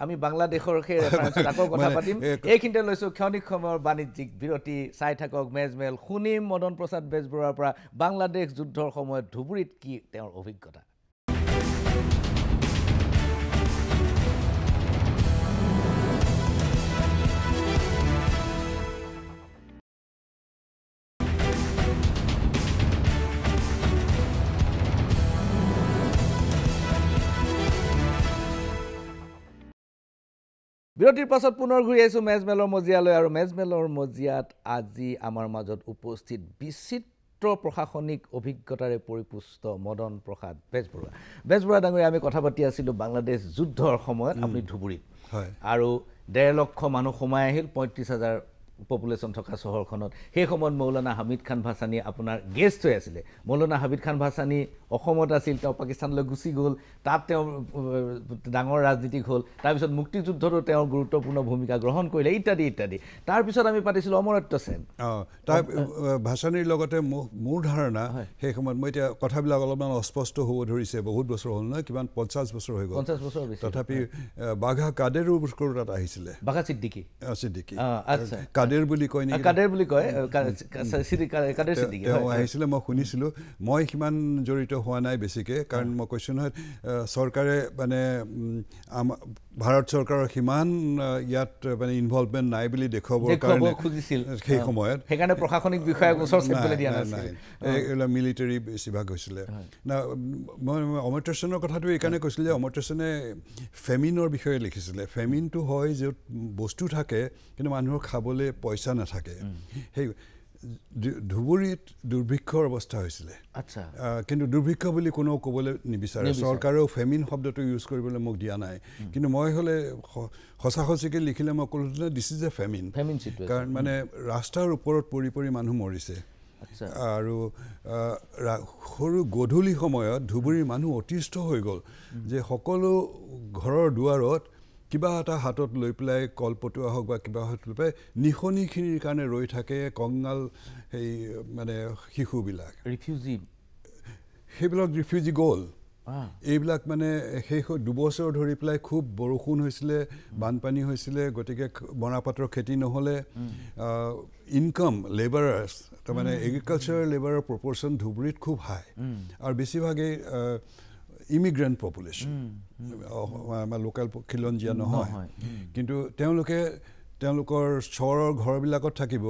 আমি বাংলাদেশৰ সেই ৰেফাৰেঞ্চত আকৌ কথা পাতিম এইখিনিতে লৈছোঁ ক্ষণিক সময়ৰ বাণিজ্যিক বিৰতি চাই থাকক মেজমেল শুনিম মদন প্ৰসাদ বেজবৰুৱাৰ পৰা বাংলাদেশ যুদ্ধৰ সময়ত ধুবুৰীত কি তেওঁৰ অভিজ্ঞতা বিৰতিৰ পাছত পুনৰ ঘূৰি আহিছোঁ মেজমেলৰ মজিয়ালৈ আৰু মেজমেলৰ মজিয়াত আজি আমাৰ মাজত উপস্থিত বিচিত্ৰ প্ৰশাসনিক অভিজ্ঞতাৰে পৰিপুষ্ট মদন প্ৰসাদ বেজবৰুৱা ডাঙৰীয়া আমি কথা পাতি আছিলোঁ বাংলাদেশ যুদ্ধৰ সময়ত আপুনি ধুবুৰীত আৰু 1.5 লক্ষ মানুহ সোমাই আহিল 35,000 পপুলেশ্যন থকা চহৰখনত সেই সময়ত মৌলানা হামিদ খান ভাছানী আপোনাৰ গেষ্ট হৈ আছিলে মৌলানা হামিদ খান ভাছানী অসমত আছিল তেওঁ পাকিস্তানলৈ গুচি গ'ল তাত তেওঁ ডাঙৰ ৰাজনীতিক হ'ল তাৰপিছত মুক্তিযুদ্ধতো তেওঁৰ গুৰুত্বপূৰ্ণ ভূমিকা গ্ৰহণ কৰিলে ইত্যাদি তাৰপিছত আমি পাতিছিলোঁ অমৰত্য সেন তাৰ ভাছানীৰ লগতে মোৰ ধাৰণা সেই সময়ত মই এতিয়া কথাবিলাক অলপমান অস্পষ্ট হ'ব ধৰিছে বহুত বছৰ হ'ল নহয় কিমান 50 বছৰ হৈ গ'ল 50 বছৰ তথাপি বাঘা কাদেৰো তাত আহিছিলে বাঘা ছিদ্দিকী আচ্ছা কাদেৰ বুলি কয় নেকি কাদেৰ বুলি কয় কাদেৰ ছিদ্দিকী তেওঁ আহিছিলে মই শুনিছিলোঁ মই সিমান জড়িত হোৱা নাই বেছিকৈ কাৰণ মই কৈছোঁ নহয় চৰকাৰে মানে ভাৰত চৰকাৰৰ সিমান ইয়াত মানে ইনভলভমেণ্ট নাই বুলি দেখুৱাবৰ কাৰণে খুজিছিল সেই সময়ত সেইকাৰণে প্ৰশাসনিক বিষয়াক ওচৰ চেপিবলৈ দিয়া নাছিল এইবিলাক মিলিটাৰী বেছিভাগ হৈছিলে না মই অমৰ্ত্য সেনৰ কথাটো এইকাৰণে কৈছিলোঁ যে অমৰ্ত্য সেনে ফেমিনৰ বিষয়ে লিখিছিলে ফেমিনটো হয় য'ত বস্তু থাকে কিন্তু মানুহৰ খাবলৈ পইচা নাথাকে সেই ধুবুৰীত দুৰ্ভিক্ষৰ অৱস্থা হৈছিলে আচ্ছা কিন্তু দুৰ্ভিক্ষ বুলি কোনেও ক'বলৈ নিবিচাৰে চৰকাৰেও ফেমিন শব্দটো ইউজ কৰিবলৈ মোক দিয়া নাই কিন্তু মই হ'লে সঁচাকৈ লিখিলে মই ক'লো দিছ ইজ এ ফেমিন কাৰণ মানে ৰাস্তাৰ ওপৰত পৰি মানুহ মৰিছে আৰু সৰু গধূলি সময়ত ধুবুৰীৰ মানুহ অতিষ্ঠ হৈ গ'ল যে সকলো ঘৰৰ দুৱাৰত কিবা এটা হাতত লৈ পেলাই কলপটুৱা হওক বা কিবা হাতত লৈ পেলাই নিশনিখিনিৰ কাৰণে ৰৈ থাকে কংগাল সেই মানে শিশুবিলাক সেইবিলাক ৰিফিউজি গ'ল এইবিলাক মানে সেই 2 বছৰ ধৰি পেলাই খুব বৰষুণ হৈছিলে বানপানী হৈছিলে গতিকে মৰাপাটৰ খেতি নহ'লে ইনকাম লেবাৰাৰ্ছ তাৰমানে এগ্ৰিকালচাৰ লেবাৰৰ প্ৰপৰ্চন ধুবুৰীত খুব হাই আৰু বেছিভাগেই ইমিগ্ৰেণ্ট পপুলেশ্যন আমাৰ লোকেল খিলঞ্জীয়া নহয় কিন্তু তেওঁলোকৰ চহৰৰ ঘৰবিলাকত থাকিব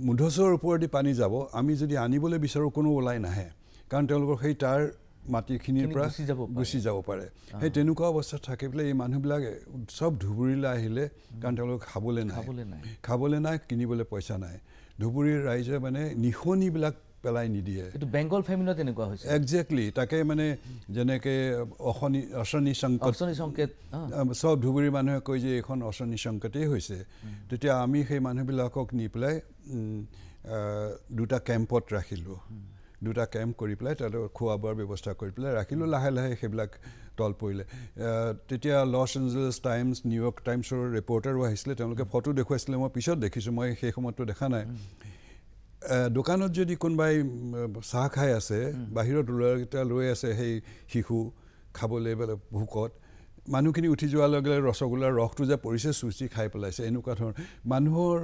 মুধচৰ ওপৰেদি পানী যাব আমি যদি আনিবলৈ বিচাৰোঁ কোনো ওলাই নাহে কাৰণ তেওঁলোকৰ সেই তাৰ মাটিখিনিৰ পৰা গুচি যাব পাৰে সেই তেনেকুৱা অৱস্থাত থাকি পেলাই এই মানুহবিলাকে চব ধুবুৰীলৈ আহিলে কাৰণ তেওঁলোক খাবলৈ নাই কিনিবলৈ পইচা নাই ধুবুৰীৰ ৰাইজে মানে নিশনিবিলাক পেলাই নিদিয়ে এইটো বেংগল ফেমিনত এনেকুৱা হৈছে একজেক্টলি তাকে মানে যেনেকৈ অশনি সংকেত চব ধুবুৰীৰ মানুহে কয় যে এইখন অশনি সংকেতেই হৈছে তেতিয়া আমি সেই মানুহবিলাকক নি পেলাই 2টা কেম্পত ৰাখিলোঁ 2টা কেম্প কৰি পেলাই তাতে খোৱা বোৱাৰ ব্যৱস্থা কৰি পেলাই ৰাখিলোঁ লাহে সেইবিলাক তল পৰিলে তেতিয়া লছ এঞ্জেলছ টাইমছ নিউয়ৰ্ক টাইমছৰ ৰিপৰ্টাৰো আহিছিলে তেওঁলোকে ফটো দেখুৱাইছিলে মই পিছত দেখিছোঁ মই সেই সময়ততো দেখা নাই দোকানত যদি কোনোবাই চাহ খাই আছে বাহিৰত ল'ৰাকেইটা লৈ আছে সেই শিশু খাবলৈ ভোকত মানুহখিনি উঠি যোৱাৰ লগে লগে ৰসগোল্লাৰ ৰসটো যে পৰিছে চুচি খাই পেলাইছে এনেকুৱা ধৰণৰ মানুহৰ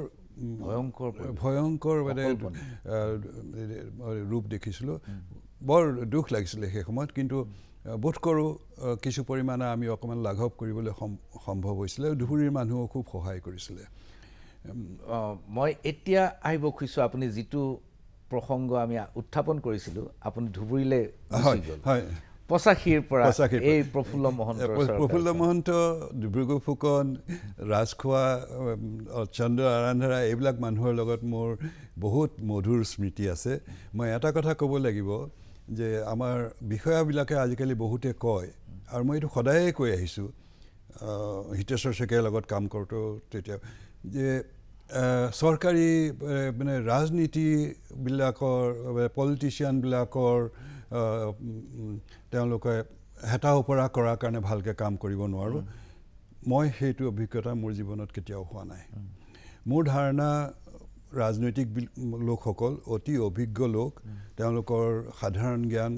ভয়ংকৰ মানে ৰূপ দেখিছিলোঁ বৰ দুখ লাগিছিলে সেই সময়ত কিন্তু বোধ কৰোঁ কিছু পৰিমাণে আমি অকণমান লাঘৱ কৰিবলৈ সম্ভৱ হৈছিলে ধুবুৰীৰ মানুহো খুব সহায় কৰিছিলে মই এতিয়া আহিব খুজিছোঁ আপুনি যিটো প্ৰসংগ আমি উত্থাপন কৰিছিলোঁ আপুনি ধুবুৰীলৈ হয় 85ৰ পৰা এই প্ৰফুল্ল মহন্ত ডিব্ৰুগড় ফুকন ৰাজখোৱা চন্দ্ৰ আৰান্ধাৰা এইবিলাক মানুহৰ লগত মোৰ বহুত মধুৰ স্মৃতি আছে মই এটা কথা ক'ব লাগিব যে আমাৰ বিষয়াবিলাকে আজিকালি বহুতে কয় আৰু মই এইটো সদায়ে কৈ আহিছোঁ হিতেশ্বৰ শইকীয়াৰ লগত কাম কৰোঁতে তেতিয়া যে চৰকাৰী মানে ৰাজনীতিবিলাকৰ পলিটিচিয়ানবিলাকৰ তেওঁলোকে হেতা ওপৰা কৰাৰ কাৰণে ভালকৈ কাম কৰিব নোৱাৰোঁ মই সেইটো অভিজ্ঞতা মোৰ জীৱনত কেতিয়াও হোৱা নাই মোৰ ধাৰণা ৰাজনৈতিক লোকসকল অতি অভিজ্ঞ লোক তেওঁলোকৰ সাধাৰণ জ্ঞান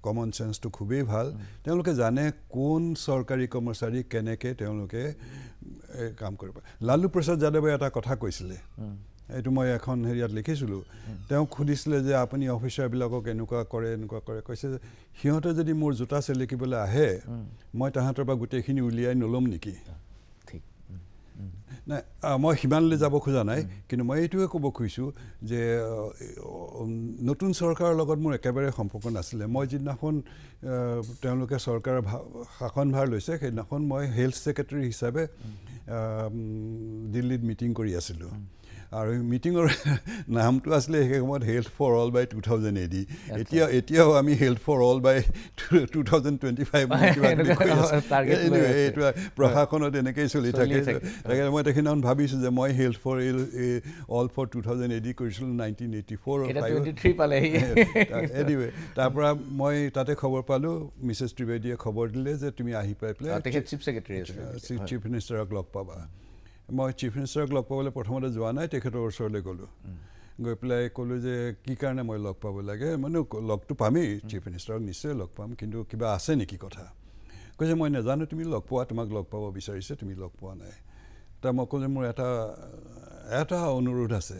কমন সেন্সটো খুবেই ভাল তেওঁলোকে জানে কোন চৰকাৰী কৰ্মচাৰী কেনেকৈ তেওঁলোকে কাম কৰিব লালু প্ৰসাদ যাদৱে এটা কথা কৈছিলে এইটো মই এখন হেৰিয়াত লিখিছিলোঁ তেওঁক সুধিছিলে যে আপুনি অফিচাৰবিলাকক এনেকুৱা কৰে কৈছে যে সিহঁতে যদি মোৰ জোতা চেলেকিবলৈ আহে মই তাহাঁতৰ পৰা গোটেইখিনি উলিয়াই নল'ম নেকি নাই মই সিমানলৈ যাব খোজা নাই কিন্তু মই এইটোৱে ক'ব খুজিছোঁ যে নতুন চৰকাৰৰ লগত মোৰ একেবাৰে সম্পৰ্ক নাছিলে মই যিদিনাখন তেওঁলোকে চৰকাৰৰ শাসনভাৰ লৈছে সেইদিনাখন মই হেল্থ ছেক্ৰেটাৰী হিচাপে দিল্লীত মিটিং কৰি আছিলোঁ আৰু মিটিঙৰ নামটো আছিলে সেই সময়ত health for all by 2000 AD এতিয়াও আমি হেল্থ ফৰ অল বাই 2025 এইটো প্ৰশাসনত এনেকেই চলি থাকে তাকে মই তেখেতখন ভাবিছোঁ যে মই health for all for 2000 AD কৰিছিলোঁ 1984 এনিৱে তাৰপৰা মই তাতে খবৰ পালোঁ মিছেছ ত্ৰিবেদীয়ে খবৰ দিলে যে তুমি আহি পাই পেলাই চিফ মিনিষ্টাৰক লগ পাবা মই চিফ মিনিষ্টাৰক লগ পাবলৈ প্ৰথমতে যোৱা নাই তেখেতৰ ওচৰলৈ গ'লোঁ গৈ পেলাই ক'লোঁ যে কি কাৰণে মই লগ পাব লাগে মানে লগটো পামেই চিফ মিনিষ্টাৰক নিশ্চয় লগ পাম কিন্তু কিবা আছে নেকি কথা কৈছে মই নাজানো তুমি লগ পোৱা তোমাক লগ পাব বিচাৰিছে তুমি লগ পোৱা নাই তাৰ মই ক'লোঁ মোৰ এটা অনুৰোধ আছে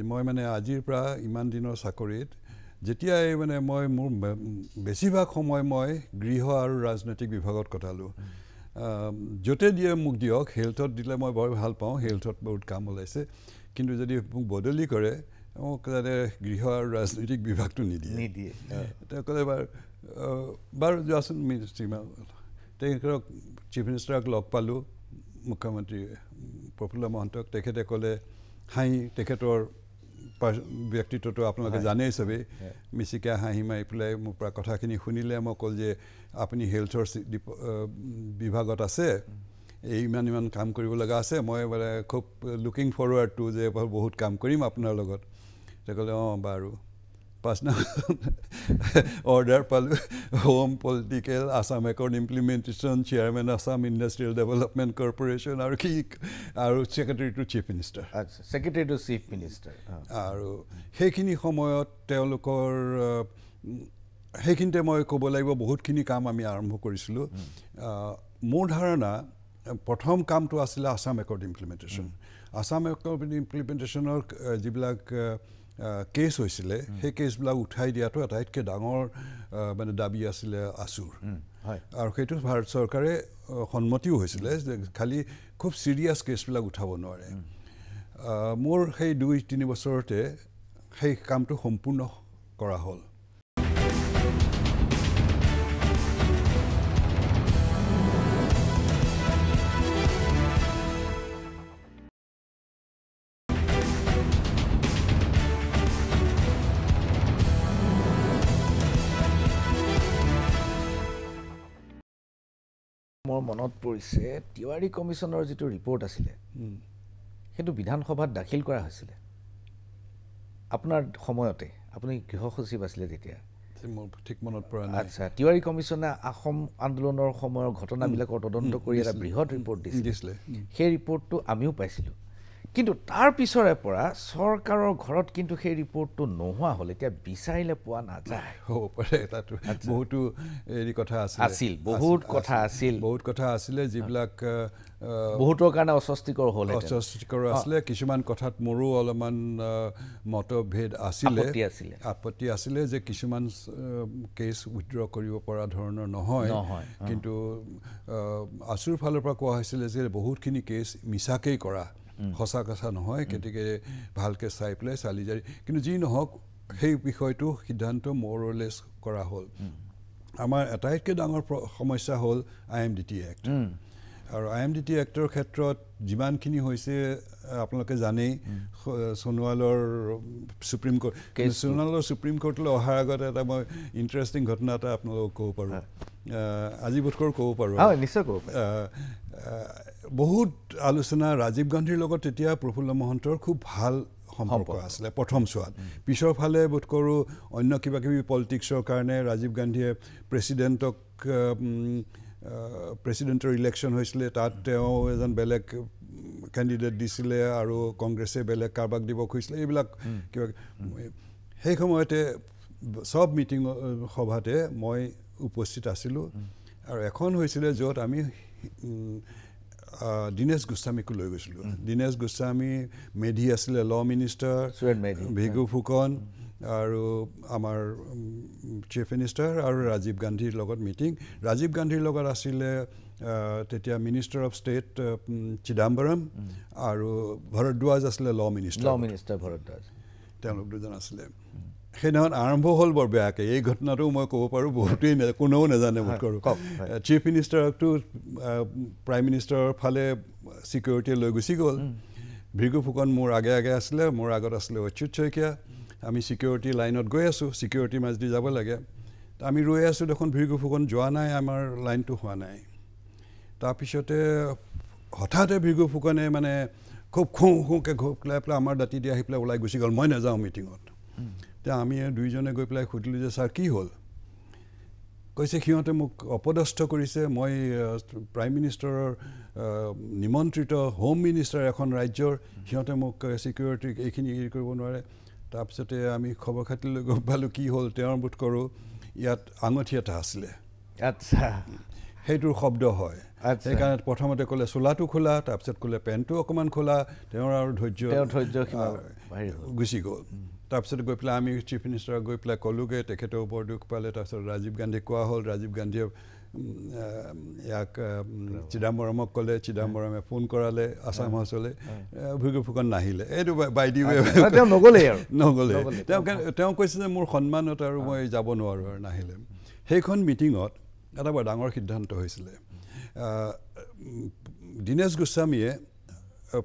মই মানে আজিৰ পৰা ইমান দিনৰ চাকৰিত যেতিয়াই মানে মই মোৰ বেছিভাগ সময় মই গৃহ আৰু ৰাজনৈতিক বিভাগত কটালোঁ য'তে দিয়ে মোক দিয়ক হেল্থত দিলে মই বৰ ভাল পাওঁ হেল্থত বহুত কাম ওলাইছে কিন্তু যদি মোক বদলি কৰে মোক যাতে গৃহ আৰু ৰাজনৈতিক বিভাগটো নিদিয়ে তেওঁ ক'লে বাৰু যোৱাচোন তেখেতক চিফ মিনিষ্টাৰক লগ পালোঁ মুখ্যমন্ত্ৰী প্ৰফুল্ল মহন্তক তেখেতে ক'লে তেখেতৰ ব্যক্তিত্বটো আপোনালোকে জানেই চবেই মিচিকে হাঁহি মাৰি পেলাই মোৰ পৰা কথাখিনি শুনিলে মই ক'ল যে আপুনি হেল্থৰ বিভাগত আছে ইমান কাম কৰিব লগা আছে মই মানে খুব লুকিং ফৰৱাৰ্ড টু যে বহুত কাম কৰিম আপোনাৰ লগত তেওঁ ক'লে বাৰু পাঁচনা অৰ্ডাৰ পালোঁ home political Assam accord implementation chairman Assam industrial development corporation আৰু ছেক্ৰেটাৰী টু চিফ মিনিষ্টাৰ আৰু সেইখিনি সময়ত তেওঁলোকৰ সেইখিনিতে মই ক'ব লাগিব বহুতখিনি কাম আমি আৰম্ভ কৰিছিলোঁ মোৰ ধাৰণা প্ৰথম কামটো আছিলে Assam accord implementation Assam accord ইমপ্লিমেণ্টেশ্যনৰ যিবিলাক কেছ হৈছিলে সেই কেছবিলাক উঠাই দিয়াটো আটাইতকৈ ডাঙৰ মানে দাবী আছিলে আছুৰ আৰু সেইটো ভাৰত চৰকাৰে সন্মতিও হৈছিলে যে খালি খুব ছিৰিয়াছ কেছবিলাক উঠাব নোৱাৰে মোৰ সেই 2-3 বছৰতে সেই কামটো সম্পূৰ্ণ কৰা হ'ল মোৰ মনত পৰিছে তিৱাৰী কমিশ্যনৰ যিটো ৰিপৰ্ট আছিলে সেইটো বিধানসভাত দাখিল কৰা হৈছিলে আপোনাৰ সময়তে আপুনি গৃহ সচিব আছিলে তেতিয়া মোৰ ঠিক মনত পৰা নাই আচ্ছা তিৱাৰী কমিশ্যনে অসম আন্দোলনৰ সময়ৰ ঘটনাবিলাকৰ তদন্ত কৰি এটা বৃহৎ ৰিপৰ্ট দিছিলে সেই ৰিপৰ্টটো আমিও পাইছিলোঁ কিন্তু তাৰ পিছৰে পৰা চৰকাৰৰ ঘৰত কিন্তু সেই ৰিপৰ্টটো নোহোৱা হ'ল এতিয়া বিচাৰিলে পোৱা নাযায় হ'ব পাৰে তাতো বহুতো এই কথা বহুত কথা আছিলে যিবিলাক বহুতৰ কাৰণে অস্বস্তিকৰ আছিলে কিছুমান কথাত মোৰো অলপমান মতভেদ আপত্তি আছিলে যে কিছুমান কেছ উইথড্ৰ কৰিব পৰা ধৰণৰ নহয় কিন্তু আছুৰ ফালৰ পৰা কোৱা হৈছিলে যে বহুতখিনি কেছ মিছাকেই কৰা সঁচা কথা নহয় গতিকে ভালকৈ চাই পেলাই চালি জাৰি কিন্তু যি নহওক সেই বিষয়টো সিদ্ধান্ত মৰলেছ কৰা হ'ল আমাৰ আটাইতকৈ ডাঙৰ সমস্যা হ'ল IMDT এক্ট আৰু IMDT এক্টৰ ক্ষেত্ৰত যিমানখিনি হৈছে আপোনালোকে জানেই সোণোৱালৰ সুপ্ৰিম কোৰ্টলৈ অহাৰ আগতে এটা মই ইণ্টাৰেষ্টিং ঘটনা এটা আপোনালোকক ক'ব পাৰোঁ আজি বোধকৰো ক'ব পাৰোঁ নিশ্চয় ক'ব বহুত আলোচনা ৰাজীৱ গান্ধীৰ লগত তেতিয়া প্ৰফুল্ল মহন্তৰ খুব ভাল সম্পৰ্ক আছিলে প্ৰথম চোৱাত পিছৰ ফালে বোধ কৰোঁ অন্য কিবা কিবি পলিটিক্সৰ কাৰণে ৰাজীৱ গান্ধীয়ে প্ৰেচিডেণ্টৰ ইলেকশ্যন হৈছিলে তাত তেওঁ এজন বেলেগ কেণ্ডিডেট দিছিলে আৰু কংগ্ৰেছে বেলেগ কাৰোবাক দিব খুজিছিলে এইবিলাক কিবা সেই সময়তে সব মিটিং সভাতে মই উপস্থিত আছিলোঁ আৰু এখন হৈছিলে য'ত আমি দীনেশ গোস্বামীকো লৈ গৈছিলোঁ দীনেশ গোস্বামী মেধি আছিলে ল মিনিষ্টাৰ ভিগু ফুকন আৰু আমাৰ চিফ মিনিষ্টাৰ আৰু ৰাজীৱ গান্ধীৰ লগত মিটিং ৰাজীৱ গান্ধীৰ লগত আছিলে তেতিয়া মিনিষ্টাৰ অফ ষ্টেট চিদাম্বৰম আৰু ভৰদ্বাজ আছিলে ল মিনিষ্টাৰ ভৰদ্বাজ তেওঁলোক দুজন আছিলে সেইদিনাখন আৰম্ভ হ'ল বৰ বেয়াকৈ এই ঘটনাটো মই ক'ব পাৰোঁ বহুতেই কোনেও নাজানে বোধ কৰোঁ চিফ মিনিষ্টাৰকতো প্ৰাইম মিনিষ্টাৰৰ ফালে ছিকিউৰিটিয়ে লৈ গুচি গ'ল ভৃগু ফুকন মোৰ আগে আছিলে মোৰ আগত আছিলে অচ্যুত শইকীয়া আমি ছিকিউৰিটি লাইনত গৈ আছোঁ ছিকিউৰিটি মাজদি যাব লাগে আমি ৰৈ আছোঁ দেখোন ভৃগু ফুকন যোৱা নাই আমাৰ লাইনটো হোৱা নাই তাৰপিছতে হঠাতে ভৃগু ফুকনে মানে খুব খুঁকৈ ঘোকলাই পেলাই আমাৰ দাঁতি দি আহি পেলাই ওলাই গুচি গ'ল মই নাযাওঁ মিটিঙত এতিয়া আমি দুইজনে গৈ পেলাই সুধিলোঁ যে ছাৰ কি হ'ল কৈছে সিহঁতে মোক অপদস্থ কৰিছে মই প্ৰাইম মিনিষ্টাৰৰ নিমন্ত্ৰিত হোম মিনিষ্টাৰ এখন ৰাজ্যৰ সিহঁতে মোক ছিকিউৰিটি এইখিনি হেৰি কৰিব নোৱাৰে তাৰপিছতে আমি খবৰ খাতি লৈ গৈ পালোঁ কি হ'ল তেওঁৰ বোধ কৰোঁ ইয়াত আঙঠি এটা আছিলে আচ্ছা সেইটোৰ শব্দ হয় সেইকাৰণে প্ৰথমতে ক'লে চোলাটো খোলা তাৰপিছত ক'লে পেণ্টটো অকণমান খোলা তেওঁৰ আৰু ধৈৰ্য গুচি গ'ল তাৰপিছত গৈ পেলাই আমি চিফ মিনিষ্টাৰক গৈ পেলাই ক'লোগৈ তেখেতৰ ওপৰত দুখ পালে তাৰপিছত ৰাজীৱ গান্ধীক কোৱা হ'ল ৰাজীৱ গান্ধীয়ে ইয়াক চিদাম্বৰমক ক'লে চিদাম্বৰমে ফোন কৰালে আছাম হাউচলৈ ভৃগু ফুকন নাহিলে এইটো নগ'লে তেওঁ কৈছে যে মোৰ সন্মানত আৰু মই যাব নোৱাৰোঁ আৰু নাহিলে সেইখন মিটিঙত এটা বৰ ডাঙৰ সিদ্ধান্ত হৈছিলে দীনেশ গোস্বামীয়ে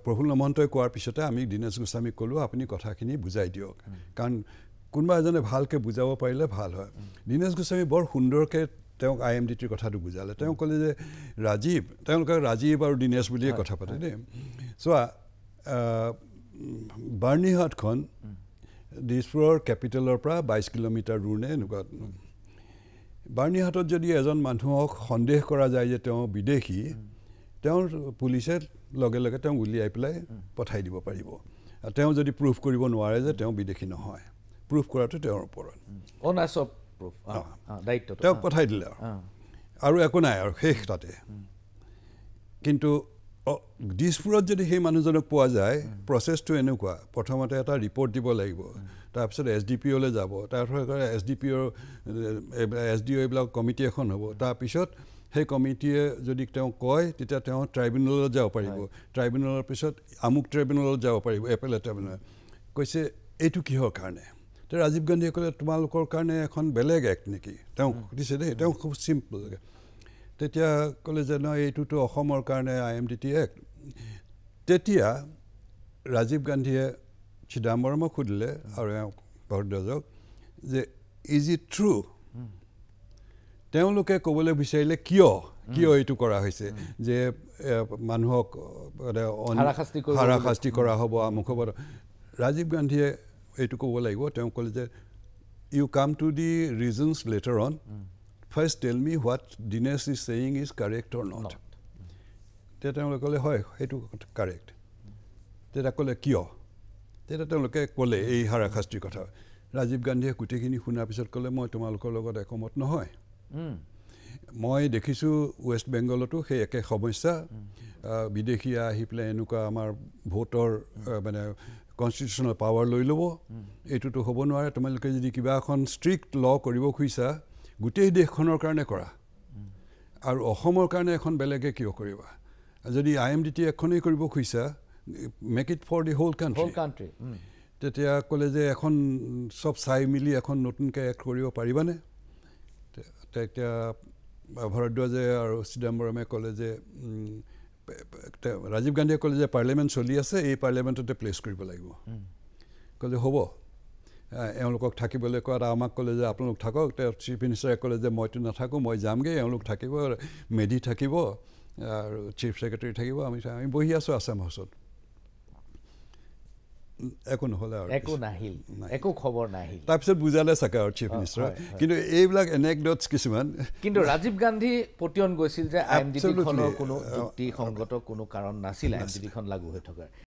প্ৰফুল্ল মহন্তই কোৱাৰ পিছতে আমি দীনেশ গোস্বামীক ক'লোঁ আপুনি কথাখিনি বুজাই দিয়ক কাৰণ কোনোবা এজনে ভালকৈ বুজাব পাৰিলে ভাল হয় দীনেশ গোস্বামী বৰ সুন্দৰকৈ তেওঁক IMDTৰ কথাটো বুজালে তেওঁ ক'লে যে তেওঁলোকে ৰাজীৱ আৰু দীনেশ বুলিয়ে কথা পাতে দেই চোৱা বাৰ্ণিহাটখন দিছপুৰৰ কেপিটেলৰ পৰা 22 কিলোমিটাৰ দূৰ নে এনেকুৱা বাৰ্ণিহাটত যদি এজন মানুহক সন্দেহ কৰা যায় যে তেওঁ বিদেশী তেওঁৰ পুলিচে লগে লগে তেওঁক উলিয়াই পেলাই পঠাই দিব পাৰিব আৰু তেওঁ যদি প্ৰুফ কৰিব নোৱাৰে যে তেওঁ বিদেশী নহয় প্ৰুফ কৰাটো তেওঁৰ ওপৰত তেওঁক পঠাই দিলে আৰু একো নাই আৰু শেষ তাতে কিন্তু দিছপুৰত যদি সেই মানুহজনক পোৱা যায় প্ৰচেছটো এনেকুৱা প্ৰথমতে এটা ৰিপৰ্ট দিব লাগিব তাৰপিছত SDPOলৈ যাব তাৰপিছত SDO এইবিলাক কমিটি এখন হ'ব তাৰপিছত সেই কমিটিয়ে যদি তেওঁ কয় তেতিয়া তেওঁ ট্ৰাইব্যুনেলত যাব পাৰিব ট্ৰাইব্যুনেলৰ পিছত আমুক ট্ৰাইব্যুনেলত যাব পাৰিব এপেলেট ট্ৰাইব্যুনেল কৈছে এইটো কিহৰ কাৰণে তে ৰাজীৱ গান্ধীয়ে ক'লে তোমালোকৰ কাৰণে এখন বেলেগ এক্ট নেকি তেওঁ সুধিছে দেই তেওঁ খুব চিম্পল তেতিয়া ক'লে যে নহয় এইটোতো অসমৰ কাৰণে IMDT এক্ট তেতিয়া ৰাজীৱ গান্ধীয়ে চিদাম্বৰমক সুধিলে আৰু ভৰদ্বাজক যে ইজ ইট ট্ৰু তেওঁলোকে ক'বলৈ বিচাৰিলে কিয় এইটো কৰা হৈছে যে মানুহক হাৰাশাস্তি কৰা হ'ব আমুক হ'ব ৰাজীৱ গান্ধীয়ে এইটো ক'ব লাগিব তেওঁ ক'লে যে you come to the reasons later on first tell me what Dinesh is saying is correct or not তেতিয়া তেওঁলোকে ক'লে হয় সেইটো কাৰেক্ট তেতিয়া ক'লে কিয় তেতিয়া তেওঁলোকে ক'লে এই হাৰাশাস্তিৰ কথা ৰাজীৱ গান্ধীয়ে গোটেইখিনি শুনাৰ পিছত ক'লে মই তোমালোকৰ লগত একমত নহয় মই দেখিছোঁ ৱেষ্ট বেংগলতো সেই একে সমস্যা বিদেশী আহি পেলাই এনেকুৱা আমাৰ ভোটৰ মানে কনষ্টিটিউশ্যনেল পাৱাৰ লৈ ল'ব এইটোতো হ'ব নোৱাৰে তোমালোকে যদি কিবা এখন ষ্ট্ৰিক্ট ল কৰিব খুজিছা গোটেই দেশখনৰ কাৰণে কৰা আৰু অসমৰ কাৰণে এখন বেলেগে কিয় কৰিবা যদি IMDT এখনেই কৰিব খুজিছা make it for the whole country তেতিয়া ক'লে যে এখন চব চাই মিলি এখন নতুনকৈ এক্ট কৰিব পাৰিবানে তেতিয়া ভৰদ্বাজে আৰু চিদাম্বৰমে ক'লে যে ৰাজীৱ গান্ধীয়ে ক'লে যে পাৰ্লিয়ামেণ্ট চলি আছে এই পাৰ্লিয়ামেণ্টতে প্লেচ কৰিব লাগিব ক'লে হ'ব এওঁলোকক থাকিবলৈ কোৱাত আমাক ক'লে যে আপোনালোক থাকক তেওঁ চিফ মিনিষ্টাৰে ক'লে যে মইতো নাথাকোঁ মই যামগৈ এওঁলোক থাকিব মেধি থাকিব আৰু চিফ ছেক্ৰেটাৰী থাকিব আমি বহি আছোঁ আছাম হাউচত একো নহ'লে আৰু একো নাহিল একো খবৰ নাহিল তাৰপিছত বুজালে চাগে আৰু চিফ মিনিষ্টাৰ কিন্তু এইবিলাক এনেকডটছ কিছুমান কিন্তু ৰাজীৱ গান্ধী পতিয়ন গৈছিল যে আইএমডিবিখনৰ কোনো যুক্তিসংগত কোনো কাৰণ নাছিল আইএমডিবিখন লাগু হৈ থকাৰ